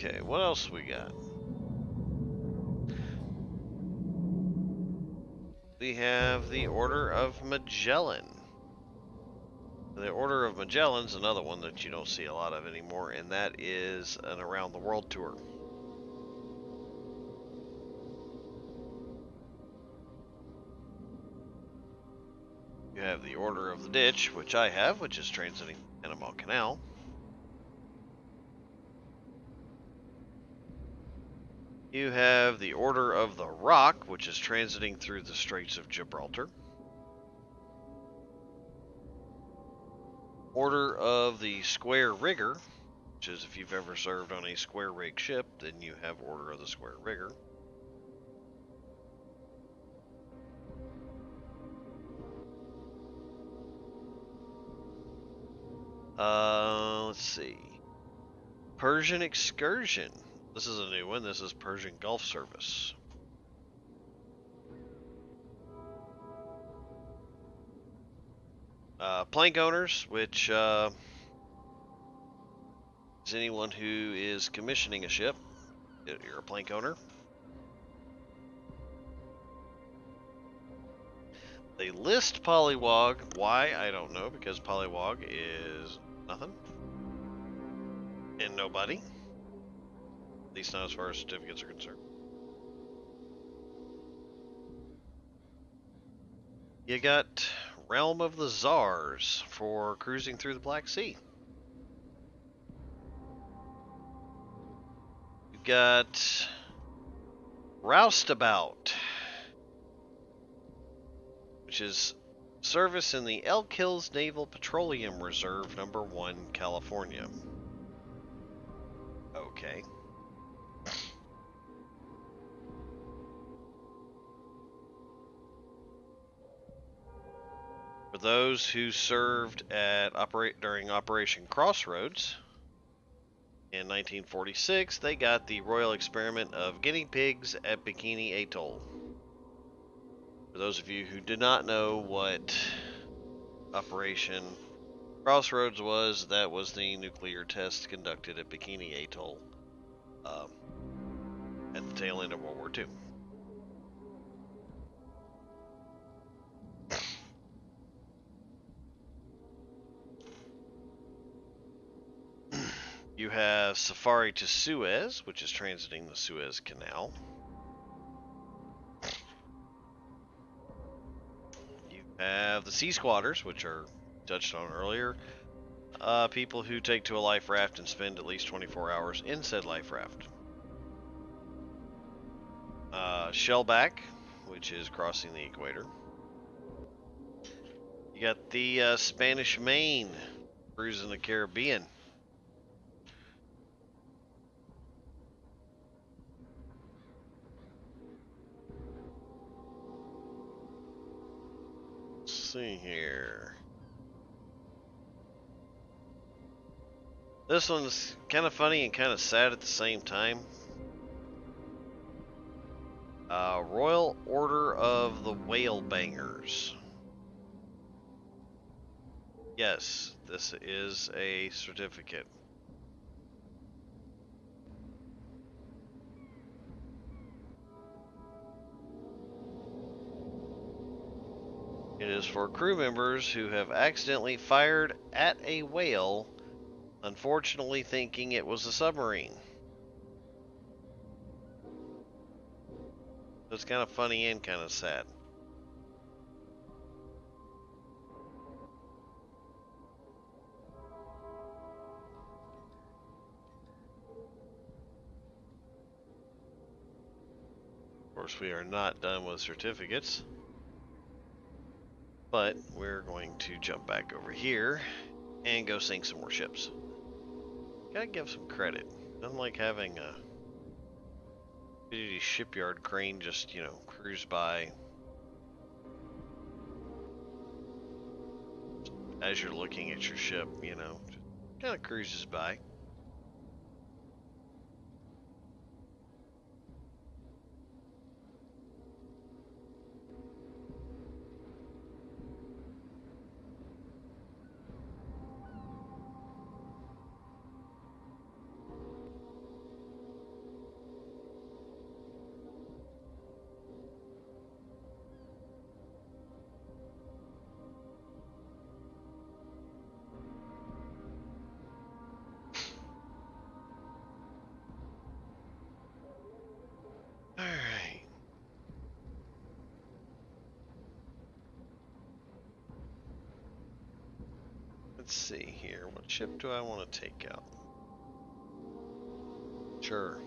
Okay, what else we got? We have the Order of Magellan. The Order of Magellan's another one that you don't see a lot of anymore, and that is an around the world tour. You have the Order of the Ditch, which I have, which is transiting the Panama Canal. You have the Order of the Rock, which is transiting through the Straits of Gibraltar. Order of the Square Rigger, which is if you've ever served on a square rig ship, then you have Order of the Square Rigger. Let's see. Persian Excursion. This is a new one. This is Persian Gulf Service. Plank owners, which is anyone who is commissioning a ship. You're a plank owner. They list Polywog. Why? I don't know, because Polywog is nothing. And nobody. At least not as far as certificates are concerned. You got Realm of the Czars for cruising through the Black Sea. You got Roustabout, which is service in the Elk Hills Naval Petroleum Reserve, number 1, California. Okay. For those who served during Operation Crossroads in 1946, they got the Royal Experiment of Guinea Pigs at Bikini Atoll. For those of you who did not know what Operation Crossroads was, that was the nuclear test conducted at Bikini Atoll at the tail end of World War II. You have Safari to Suez, which is transiting the Suez Canal. You have the Sea Squatters, which are touched on earlier. People who take to a life raft and spend at least 24 hours in said life raft. Shellback, which is crossing the equator. You got the Spanish Main, cruising the Caribbean. Let's see here. This one's kind of funny and kind of sad at the same time. Royal Order of the Whale Bangers. Yes, this is a certificate. It is for crew members who have accidentally fired at a whale unfortunately thinking it was a submarine. It's kind of funny and kind of sad. Of course, we are not done with certificates, but we're going to jump back over here and go sink some more ships. Gotta give some credit. Nothing like having a shipyard crane just, cruise by as you're looking at your ship, just kind of cruises by. Alright. Let's see here. What ship do I want to take out? Sure.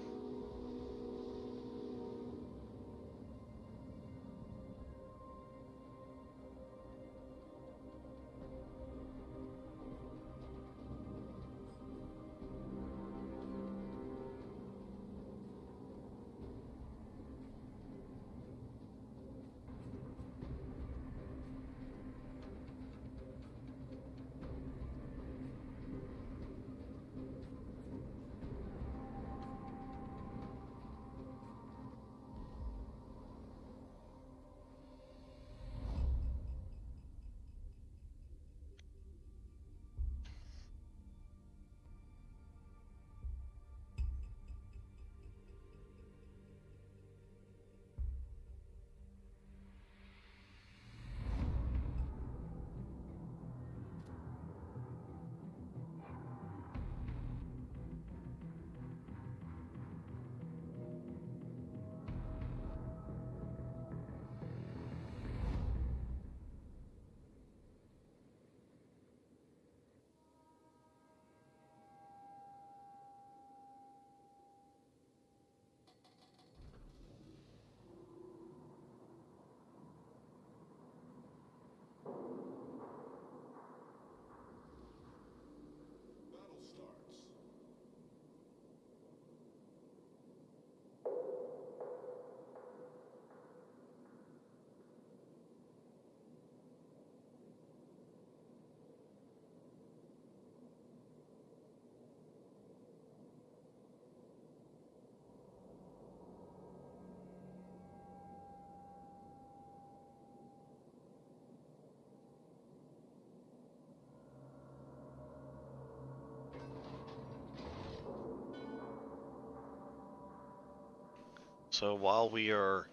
So while we are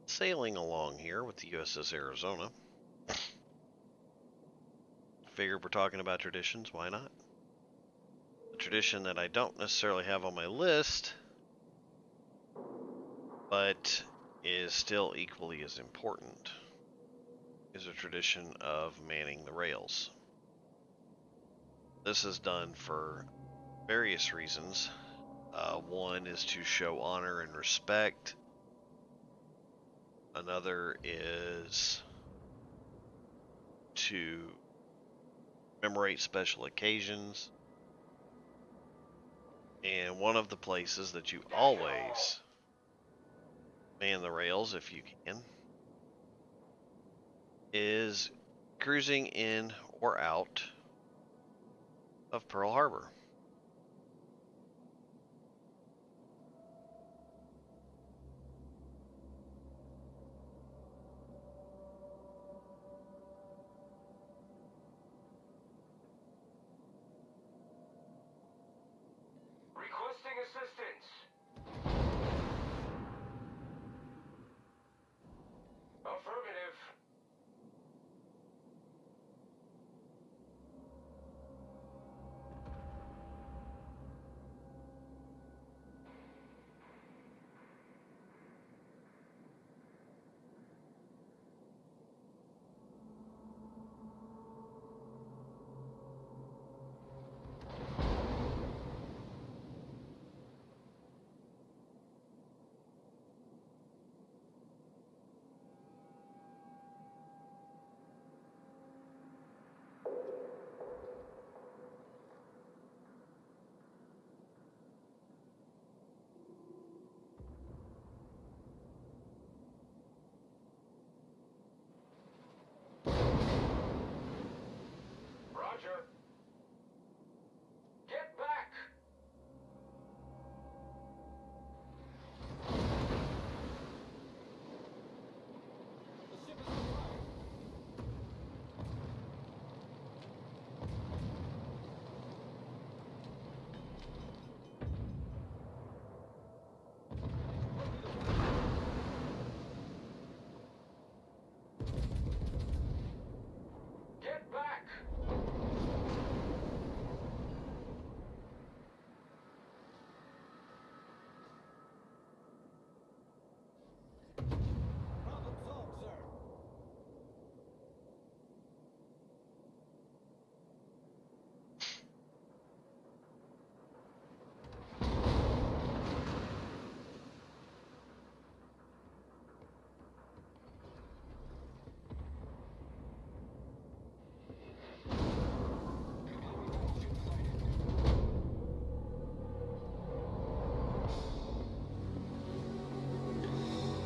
sailing along here with the USS Arizona, figured we're talking about traditions, why not? A tradition that I don't necessarily have on my list, but is still equally as important, is a tradition of manning the rails. This is done for various reasons. One is to show honor and respect. Another is to commemorate special occasions. And one of the places that you always man the rails, if you can, is cruising in or out of Pearl Harbor. Requesting assistance. Affirmative.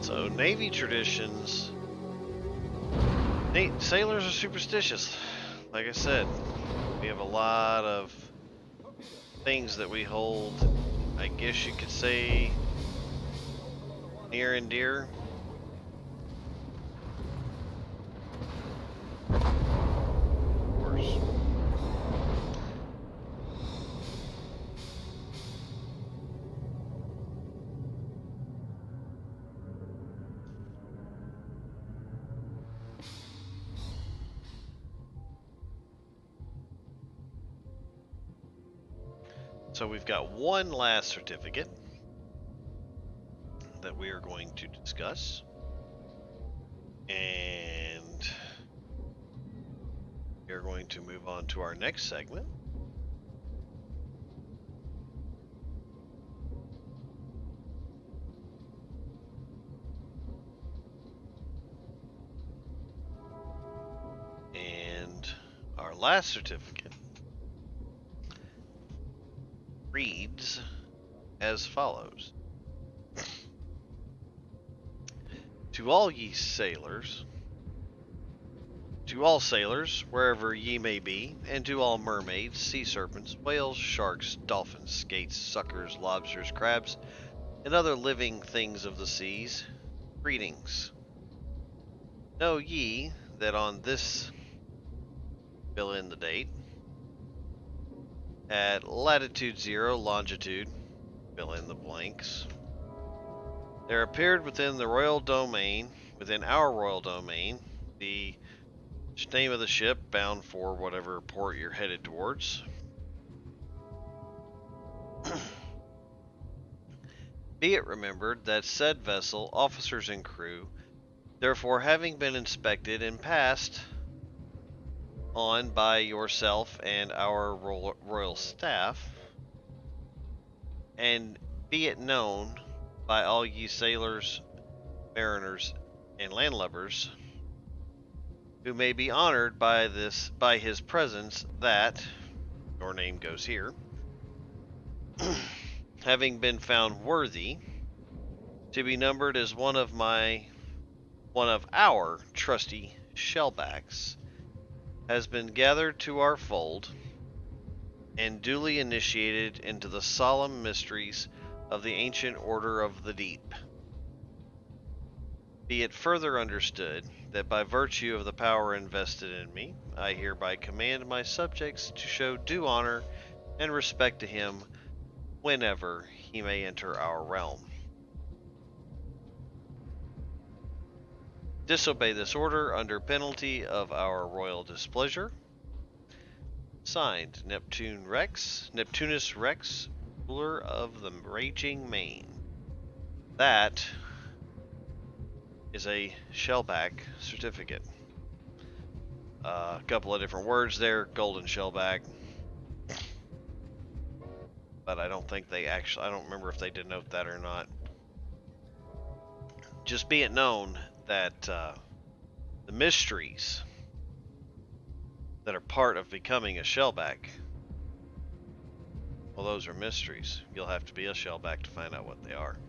So, Navy traditions. Sailors are superstitious. Like I said, we have a lot of things that we hold, I guess you could say, near and dear. Of course. So we've got one last certificate that we are going to discuss. And we're going to move on to our next segment. And our last certificate reads as follows. To all sailors, wherever ye may be, and to all mermaids, sea serpents, whales, sharks, dolphins, skates, suckers, lobsters, crabs, and other living things of the seas, greetings. Know ye that on this, fill in the date, at latitude 0, longitude, fill in the blanks, there appeared within our royal domain, the name of the ship bound for whatever port you're headed towards. Be it remembered that said vessel, officers and crew, therefore having been inspected and passed on by yourself and our royal staff, and be it known by all ye sailors, mariners, and landlubbers, who may be honored by his presence, that your name goes here, having been found worthy to be numbered as one of our trusty shellbacks, has been gathered to our fold and duly initiated into the solemn mysteries of the ancient order of the deep. Be it further understood that by virtue of the power invested in me, I hereby command my subjects to show due honor and respect to him whenever he may enter our realm. Disobey this order under penalty of our royal displeasure. Signed, Neptunus Rex, ruler of the raging main. That is a shellback certificate. A couple of different words there, golden shellback. But I don't think I don't remember if they denote that or not. Just be it known that the mysteries that are part of becoming a shellback, well, those are mysteries. You'll have to be a shellback to find out what they are.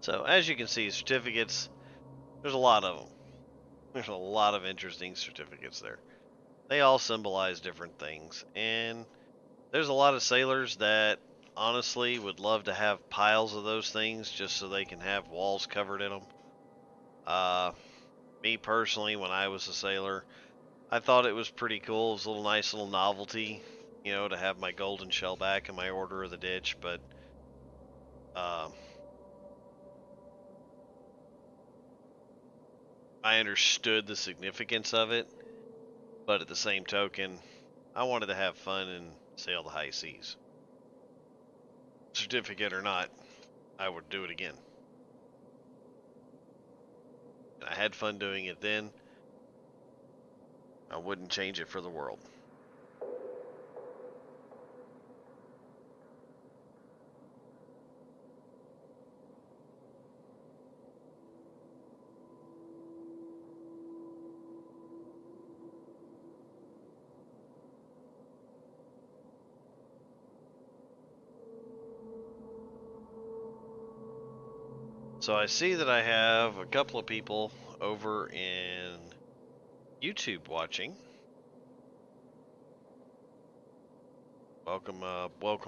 So as you can see, certificates, there's a lot of them. There's a lot of interesting certificates there. They all symbolize different things, and there's a lot of sailors that honestly would love to have piles of those things just so they can have walls covered in them. Me personally, when I was a sailor, I thought it was pretty cool. It was a little nice little novelty, you know, to have my golden shell back and my Order of the Ditch, but uh, I understood the significance of it, but at the same token, I wanted to have fun and sail the high seas. Certificate or not, I would do it again. I had fun doing it then. I wouldn't change it for the world. So I see that I have a couple of people over in YouTube watching. Welcome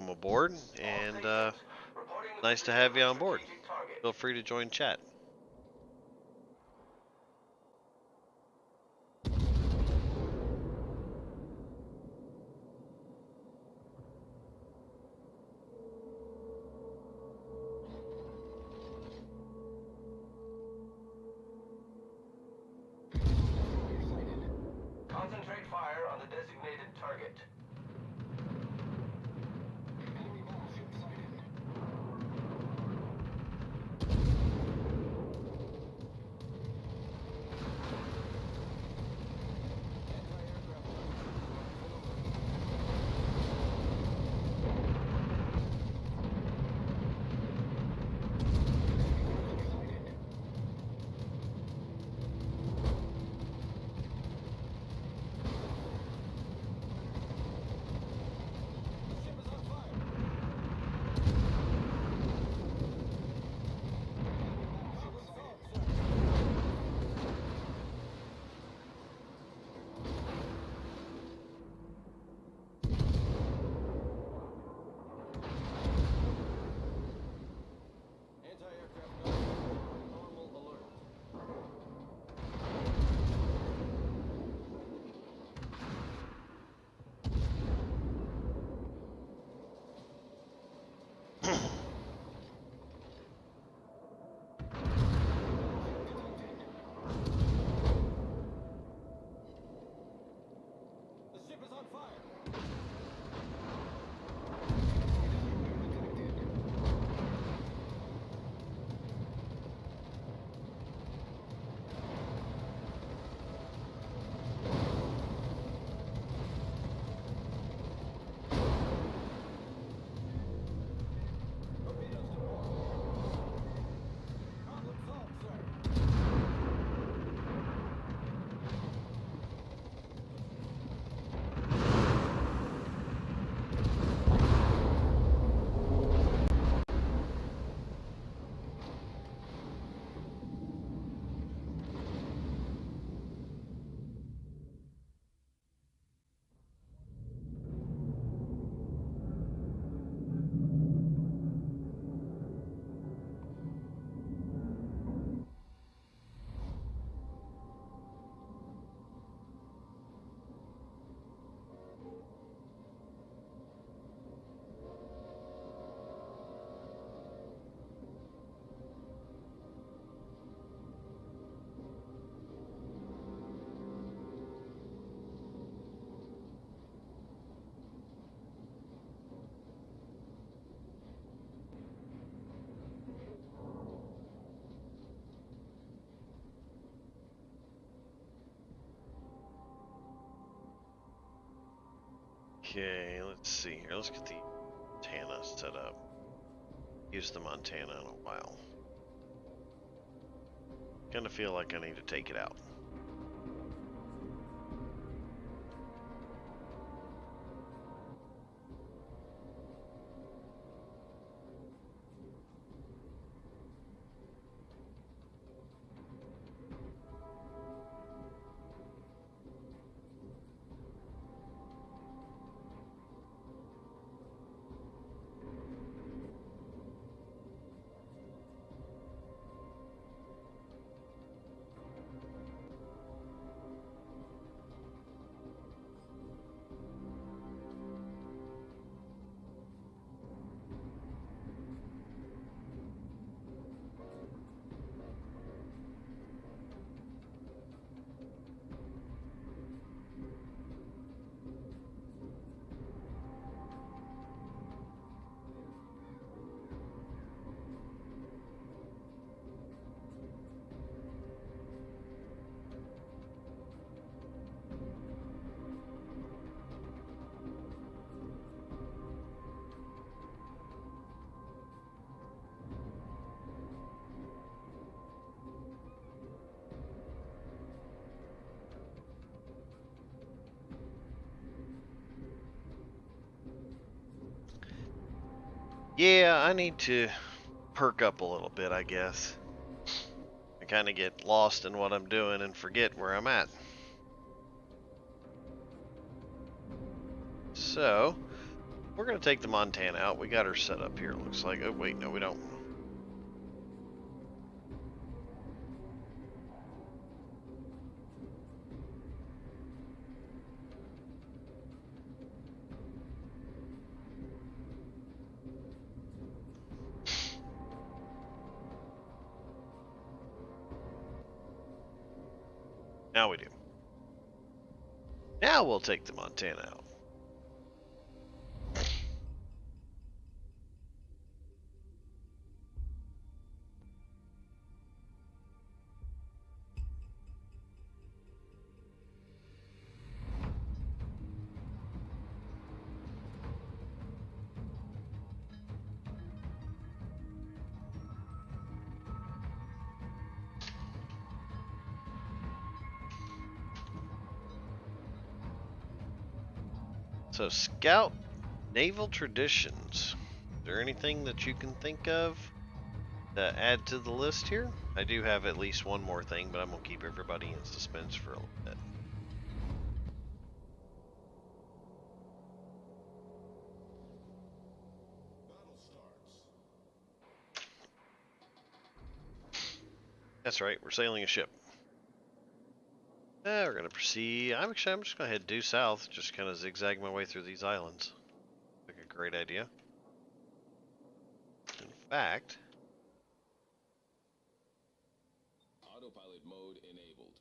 aboard, and nice to have you on board. Feel free to join chat. Concentrate fire on the designated target. Okay, let's see here. Let's get the Montana set up. Used the Montana in a while. Kind of feel like I need to take it out. Yeah, I need to perk up a little bit, I guess. I kind of get lost in what I'm doing and forget where I'm at. So, we're going to take the Montana out. We got her set up here, looks like. Oh, wait, no, we don't. Now we do. Now we'll take the Montana out. So, Scout Naval Traditions. Is there anything that you can think of to add to the list here? I do have at least one more thing, but I'm going to keep everybody in suspense for a little bit. That's right, we're sailing a ship. We're going to proceed. I'm just going to head due south, just kind of zigzag my way through these islands. Like a great idea. In fact, autopilot mode enabled.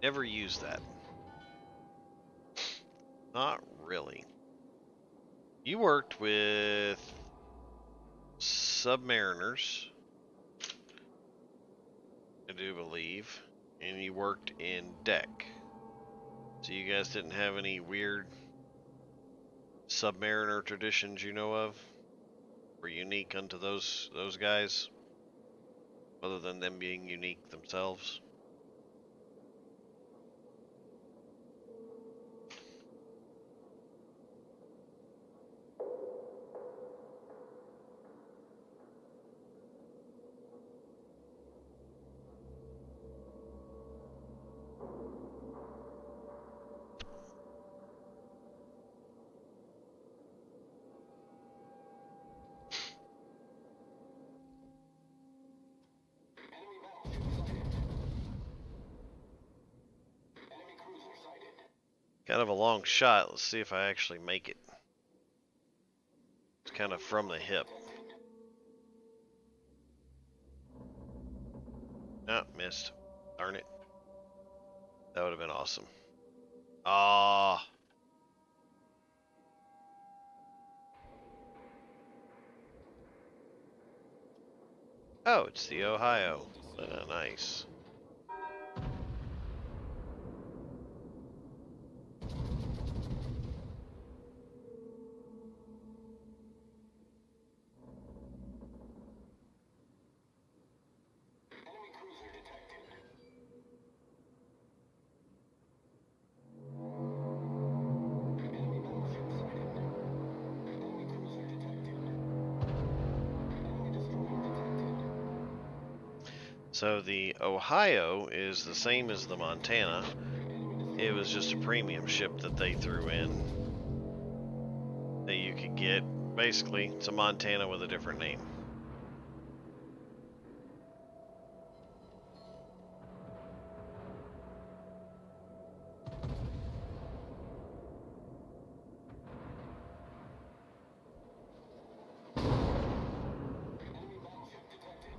never use that. Not really. You worked with submariners, I do believe, and you worked in deck. So you guys didn't have any weird submariner traditions you know of? Were unique unto those guys? Other than them being unique themselves? Enemy battleship sighted. Enemy cruiser sighted. Kind of a long shot. Let's see if I actually make it. It's kind of from the hip. Oh, missed. Darn it. That would have been awesome. Ah. Oh, it's the Ohio. Nice. Enemy cruiser detected. Enemy battleship sighted. Enemy cruiser detected. Enemy destroyer detected. So the Ohio is the same as the Montana. It was just a premium ship that they threw in that you could get. Basically, it's a Montana with a different name. Enemy battleship detected.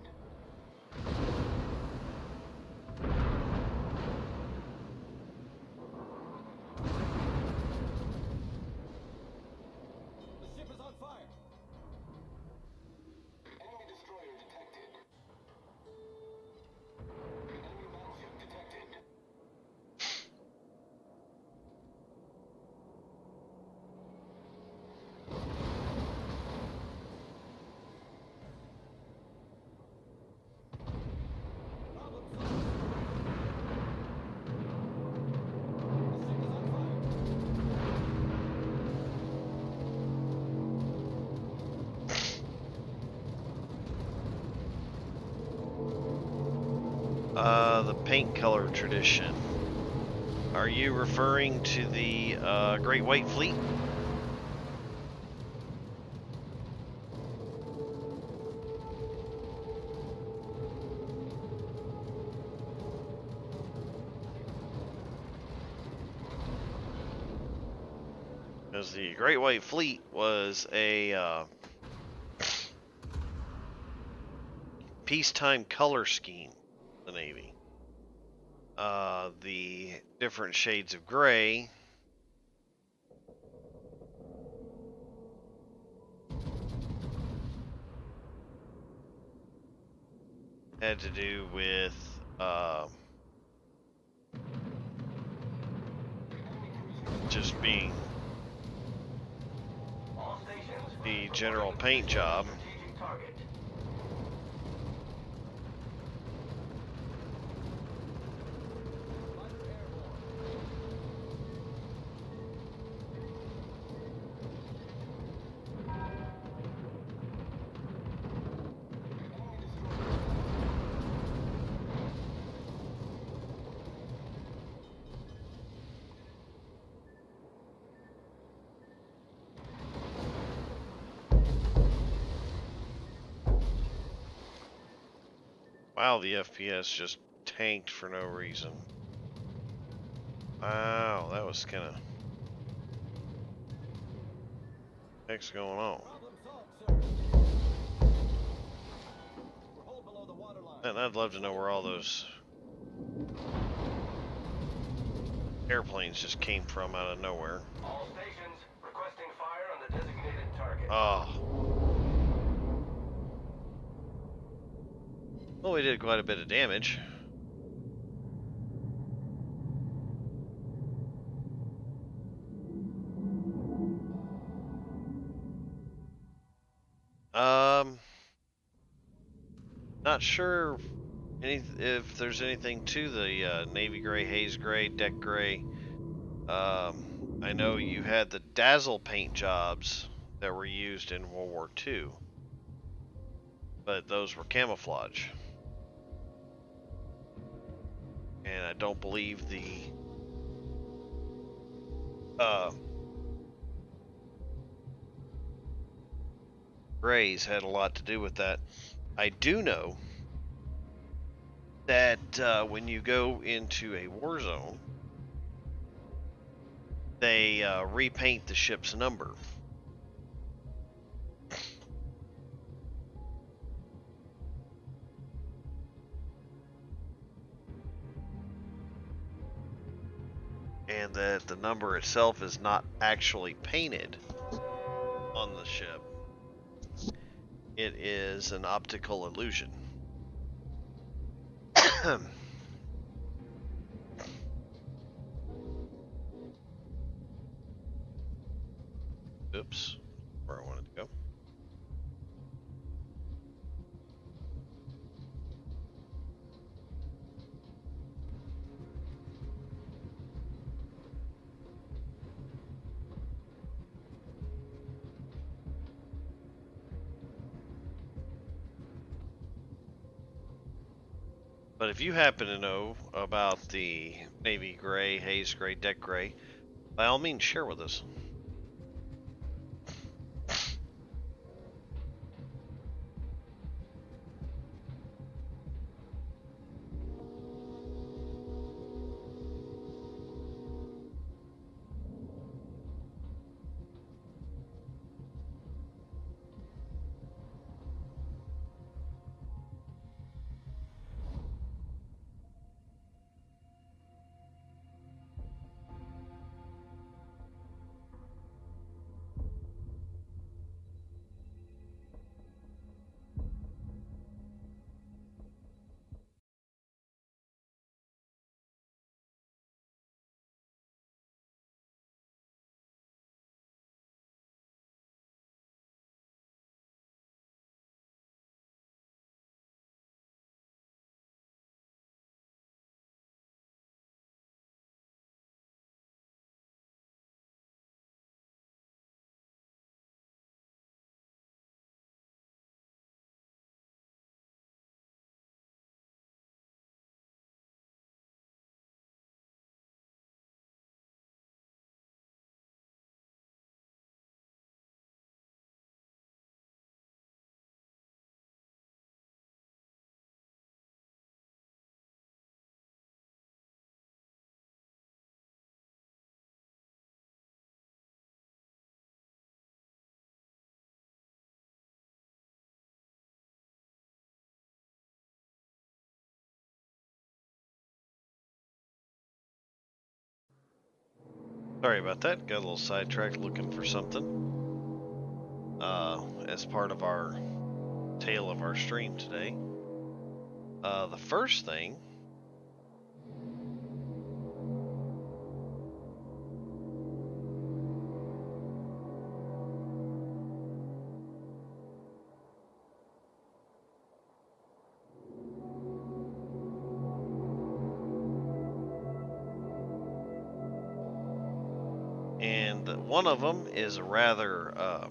The ship is on fire. The paint color tradition. Are you referring to the Great White Fleet? Because the Great White Fleet was a peacetime color scheme of the Navy. The different shades of gray had to do with just being All stations. the general paint job. Strategic target. Wow, the FPS just tanked for no reason. Wow, that was kind of... What's going on? Problem solved, sir. We're hold below the waterline. And I'd love to know where all those airplanes just came from out of nowhere. All stations requesting fire on the designated target. Oh. Well, we did quite a bit of damage. Not sure if there's anything to the navy gray, haze gray, deck gray. I know you had the dazzle paint jobs that were used in World War II, but those were camouflage. And I don't believe the grays had a lot to do with that. I do know that when you go into a war zone, they repaint the ship's number. And that the number itself is not actually painted on the ship. It is an optical illusion. Oops, where I wanted to go. But if you happen to know about the navy gray, haze gray, deck gray, by all means share with us. Sorry about that. Got a little sidetracked looking for something. As part of our tale of our stream today. The first thing and one of them is a rather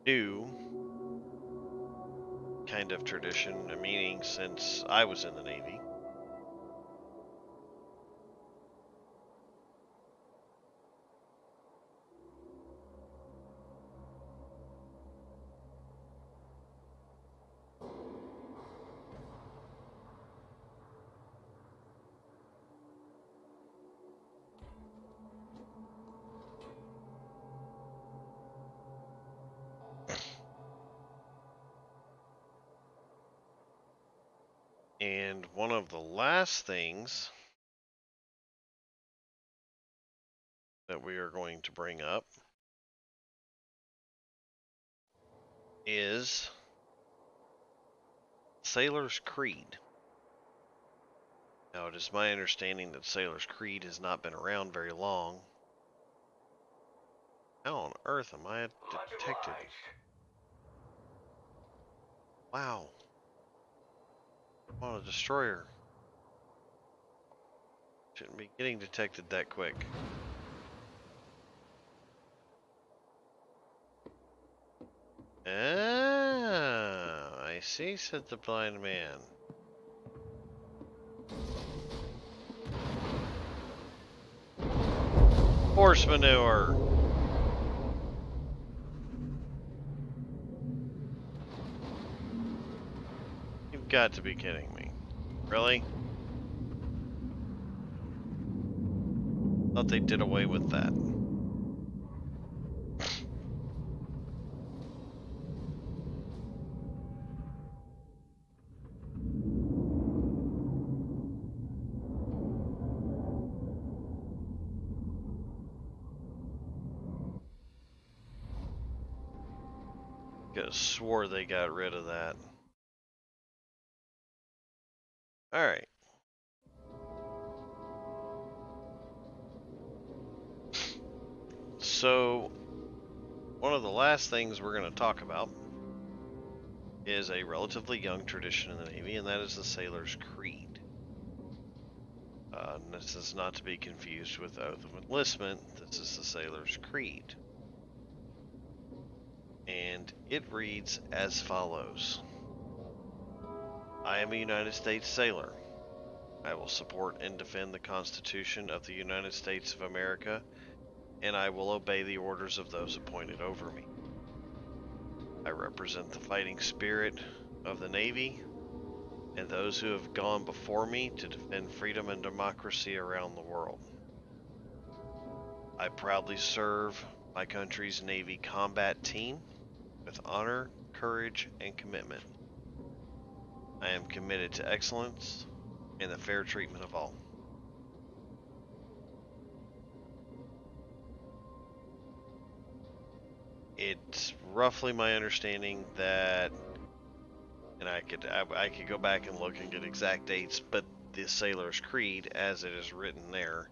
new kind of tradition, meaning since I was in the Navy. And one of the last things that we are going to bring up is Sailor's Creed. Now, it is my understanding that Sailor's Creed has not been around very long. How on earth am I detected? Wow. I'm on a destroyer. Shouldn't be getting detected that quick. Ah, I see, said the blind man. Horse manure. You've got to be kidding me. Really? Thought they did away with that. Could have swore they got rid of that. Alright. So, one of the last things we're going to talk about is a relatively young tradition in the Navy, and that is the Sailor's Creed. This is not to be confused with Oath of Enlistment. This is the Sailor's Creed. And it reads as follows. I am a United States sailor. I will support and defend the Constitution of the United States of America, and I will obey the orders of those appointed over me. I represent the fighting spirit of the Navy and those who have gone before me to defend freedom and democracy around the world. I proudly serve my country's Navy combat team with honor, courage, and commitment. I am committed to excellence and the fair treatment of all. It's roughly my understanding that, and I could go back and look and get exact dates, but the Sailor's Creed, as it is written there,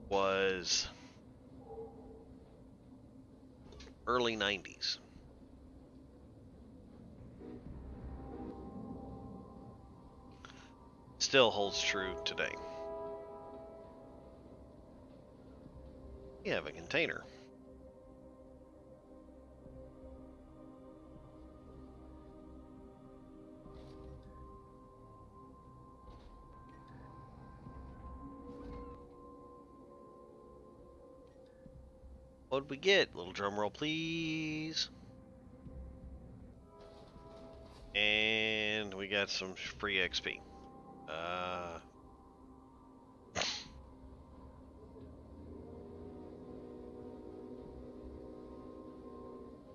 was early 90s. Still holds true today. We have a container. What'd we get? Little drum roll, please. And we got some free XP.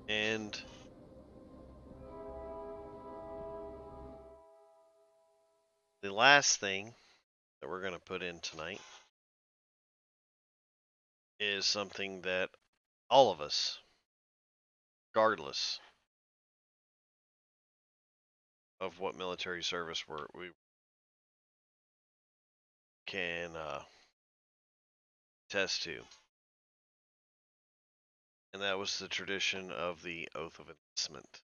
And the last thing that we're going to put in tonight is something that all of us, regardless of what military service we can attest to. And that was the tradition of the Oath of Enlistment.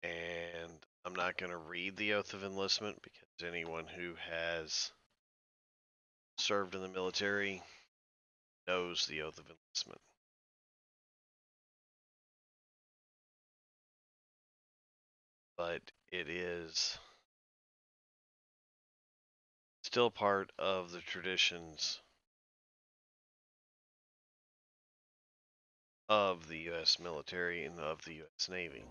And I'm not going to read the Oath of Enlistment because anyone who has served in the military knows the Oath of Enlistment. But it is still part of the traditions of the U.S. military and of the U.S. Navy.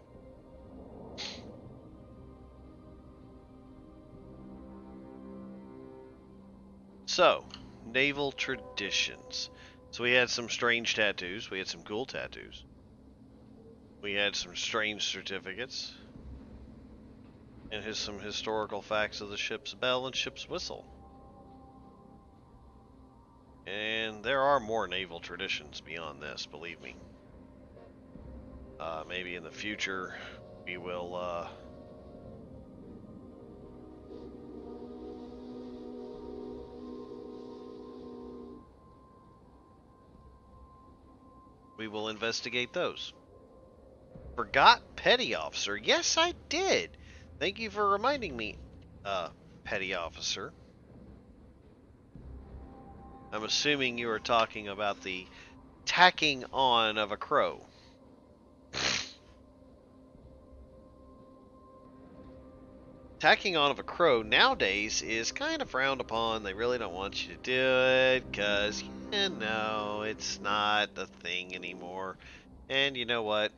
So, naval traditions. So we had some strange tattoos. We had some cool tattoos. We had some strange certificates. And some historical facts of the ship's bell and ship's whistle. And there are more naval traditions beyond this, believe me. Maybe in the future we will investigate those. Forgot petty officer. Yes, I did. Thank you for reminding me, petty officer. I'm assuming you are talking about the tacking on of a crow. Tacking on of a crow nowadays is kind of frowned upon. They really don't want you to do it because, you know, it's not a thing anymore. And you know what?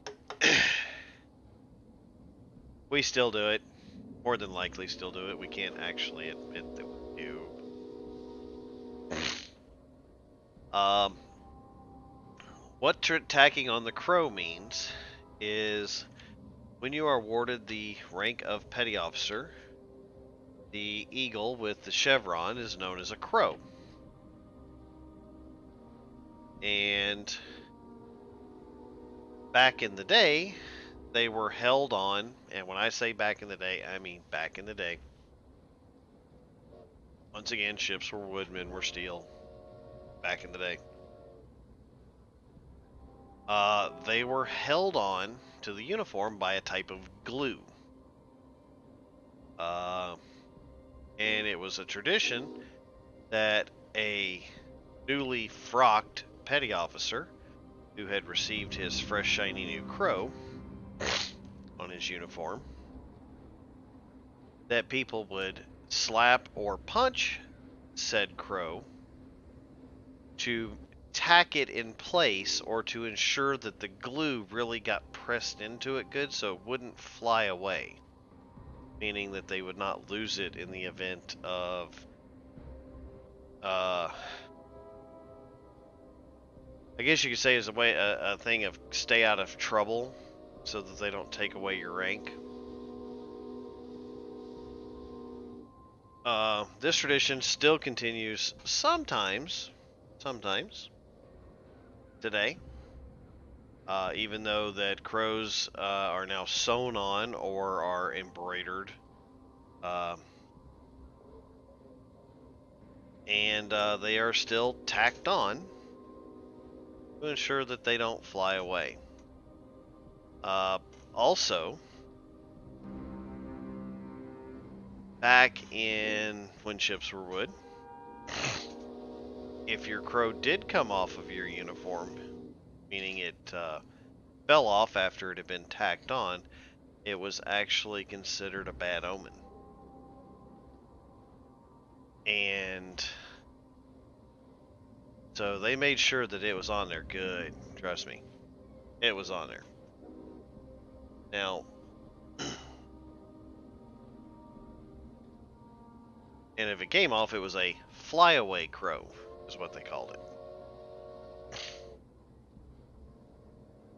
We still do it. More than likely still do it. We can't actually admit that we do. What tacking on the crow means is when you are awarded the rank of petty officer, the eagle with the chevron is known as a crow. And back in the day, they were held on, and when I say back in the day, I mean back in the day. Once again, ships were wood, men were steel. Back in the day. They were held on to the uniform by a type of glue. And it was a tradition that a newly frocked petty officer who had received his fresh shiny new crow on his uniform, that people would slap or punch said crow to tack it in place or to ensure that the glue really got pressed into it good so it wouldn't fly away. Meaning that they would not lose it in the event of I guess you could say as a thing of stay out of trouble so that they don't take away your rank. This tradition still continues sometimes today, even though that crows are now sewn on or are embroidered, and they are still tacked on to ensure that they don't fly away. Also, back in when ships were wood, if your crow did come off of your uniform, meaning it fell off after it had been tacked on, it was actually considered a bad omen. And so they made sure that it was on there good. Trust me. It was on there. Now, and if it came off, it was a flyaway crow, is what they called it.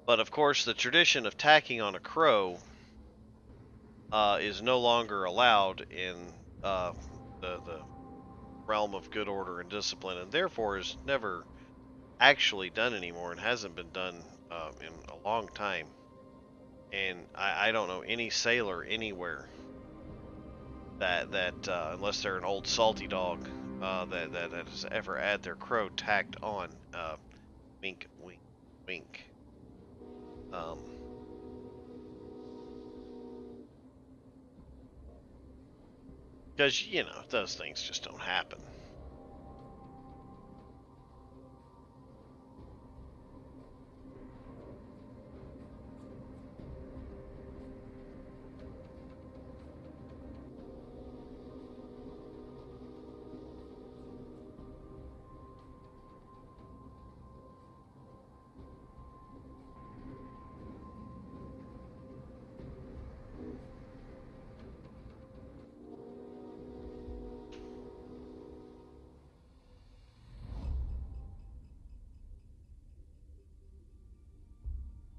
But of course, the tradition of tacking on a crow is no longer allowed in the realm of good order and discipline, and therefore is never actually done anymore and hasn't been done in a long time. And I don't know any sailor anywhere that unless they're an old salty dog that has ever had their crow tacked on. Wink, wink, wink. Because you know those things just don't happen.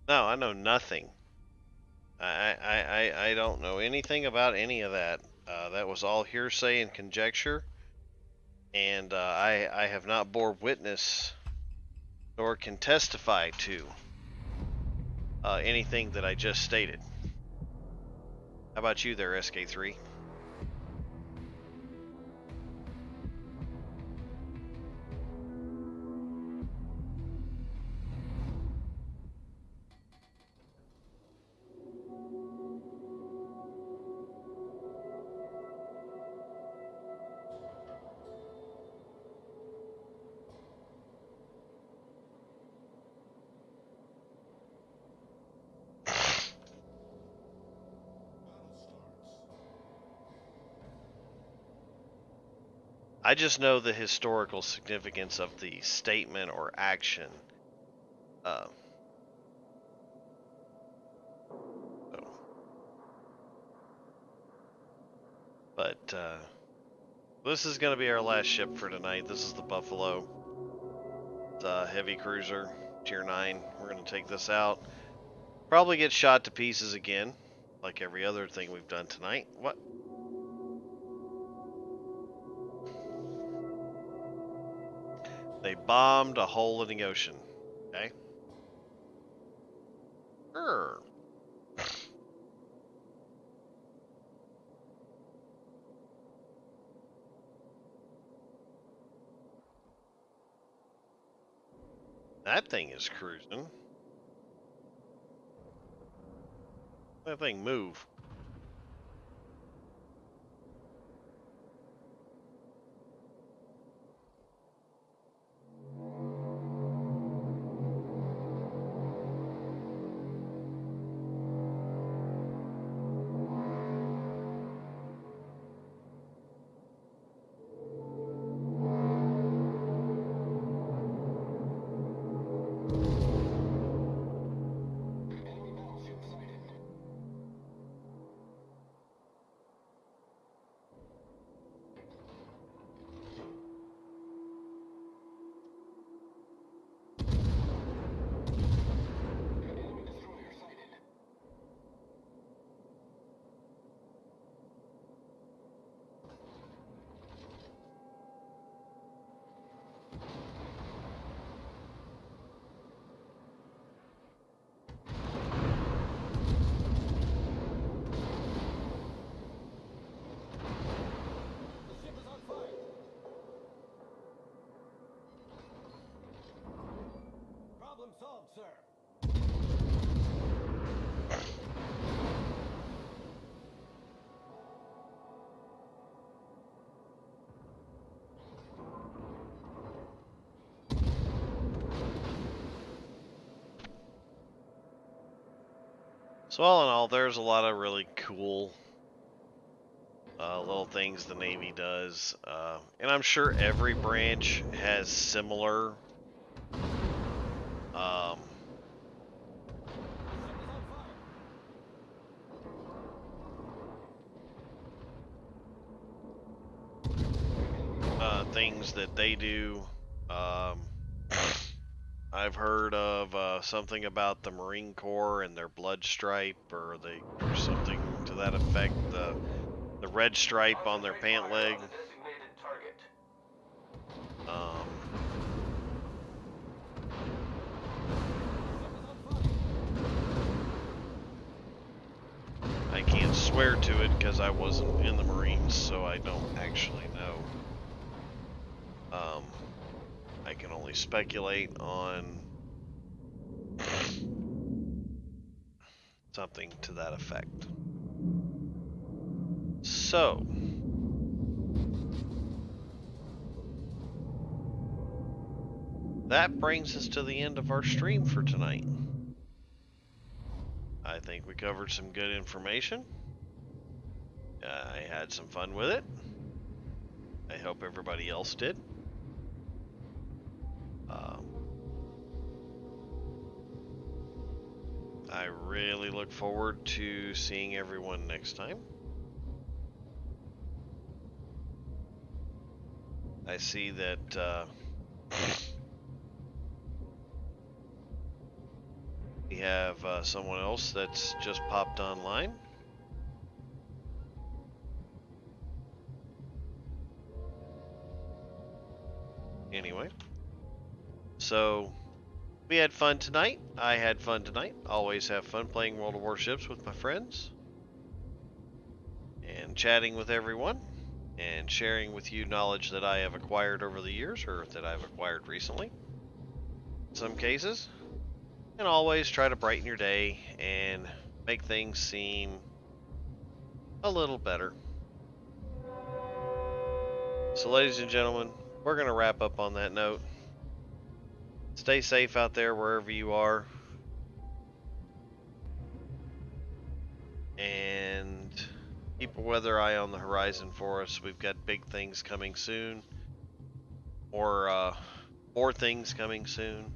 No, I know nothing. I don't know anything about any of that. That was all hearsay and conjecture, and I have not bore witness nor can testify to anything that I just stated. How about you there, SK3? I just know the historical significance of the statement or action. So. But this is going to be our last ship for tonight. This is the Buffalo. It's a heavy cruiser, tier 9. We're going to take this out. Probably get shot to pieces again, like every other thing we've done tonight. What? They bombed a hole in the ocean. Okay. That thing is cruising. That thing move. Solved, sir. So all in all, there's a lot of really cool little things the Navy does. And I'm sure every branch has similar things that they do. I've heard of something about the Marine Corps and their blood stripe, or something to to that effect. The red stripe on their pant leg. The designated target. I can't swear to it because I wasn't in the Marines, so I don't actually know. I can only speculate on something to that effect. So, that brings us to the end of our stream for tonight. I think we covered some good information. I had some fun with it. I hope everybody else did. I really look forward to seeing everyone next time. I see that we have someone else that's just popped online. Anyway, so we had fun tonight. I had fun tonight. Always have fun playing World of Warships with my friends and chatting with everyone and sharing with you knowledge that I have acquired over the years or that I've acquired recently in some cases, and always try to brighten your day and make things seem a little better. So ladies and gentlemen, we're going to wrap up on that note. Stay safe out there wherever you are. And keep a weather eye on the horizon for us. We've got big things coming soon. Or more things coming soon.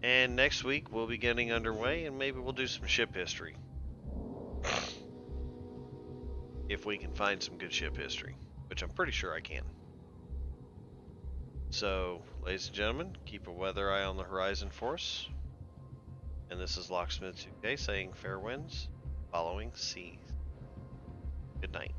And next week we'll be getting underway and maybe we'll do some ship history. If we can find some good ship history, which I'm pretty sure I can. So, ladies and gentlemen, keep a weather eye on the horizon for us. And this is Locksmith 2K saying fair winds, following seas. Good night.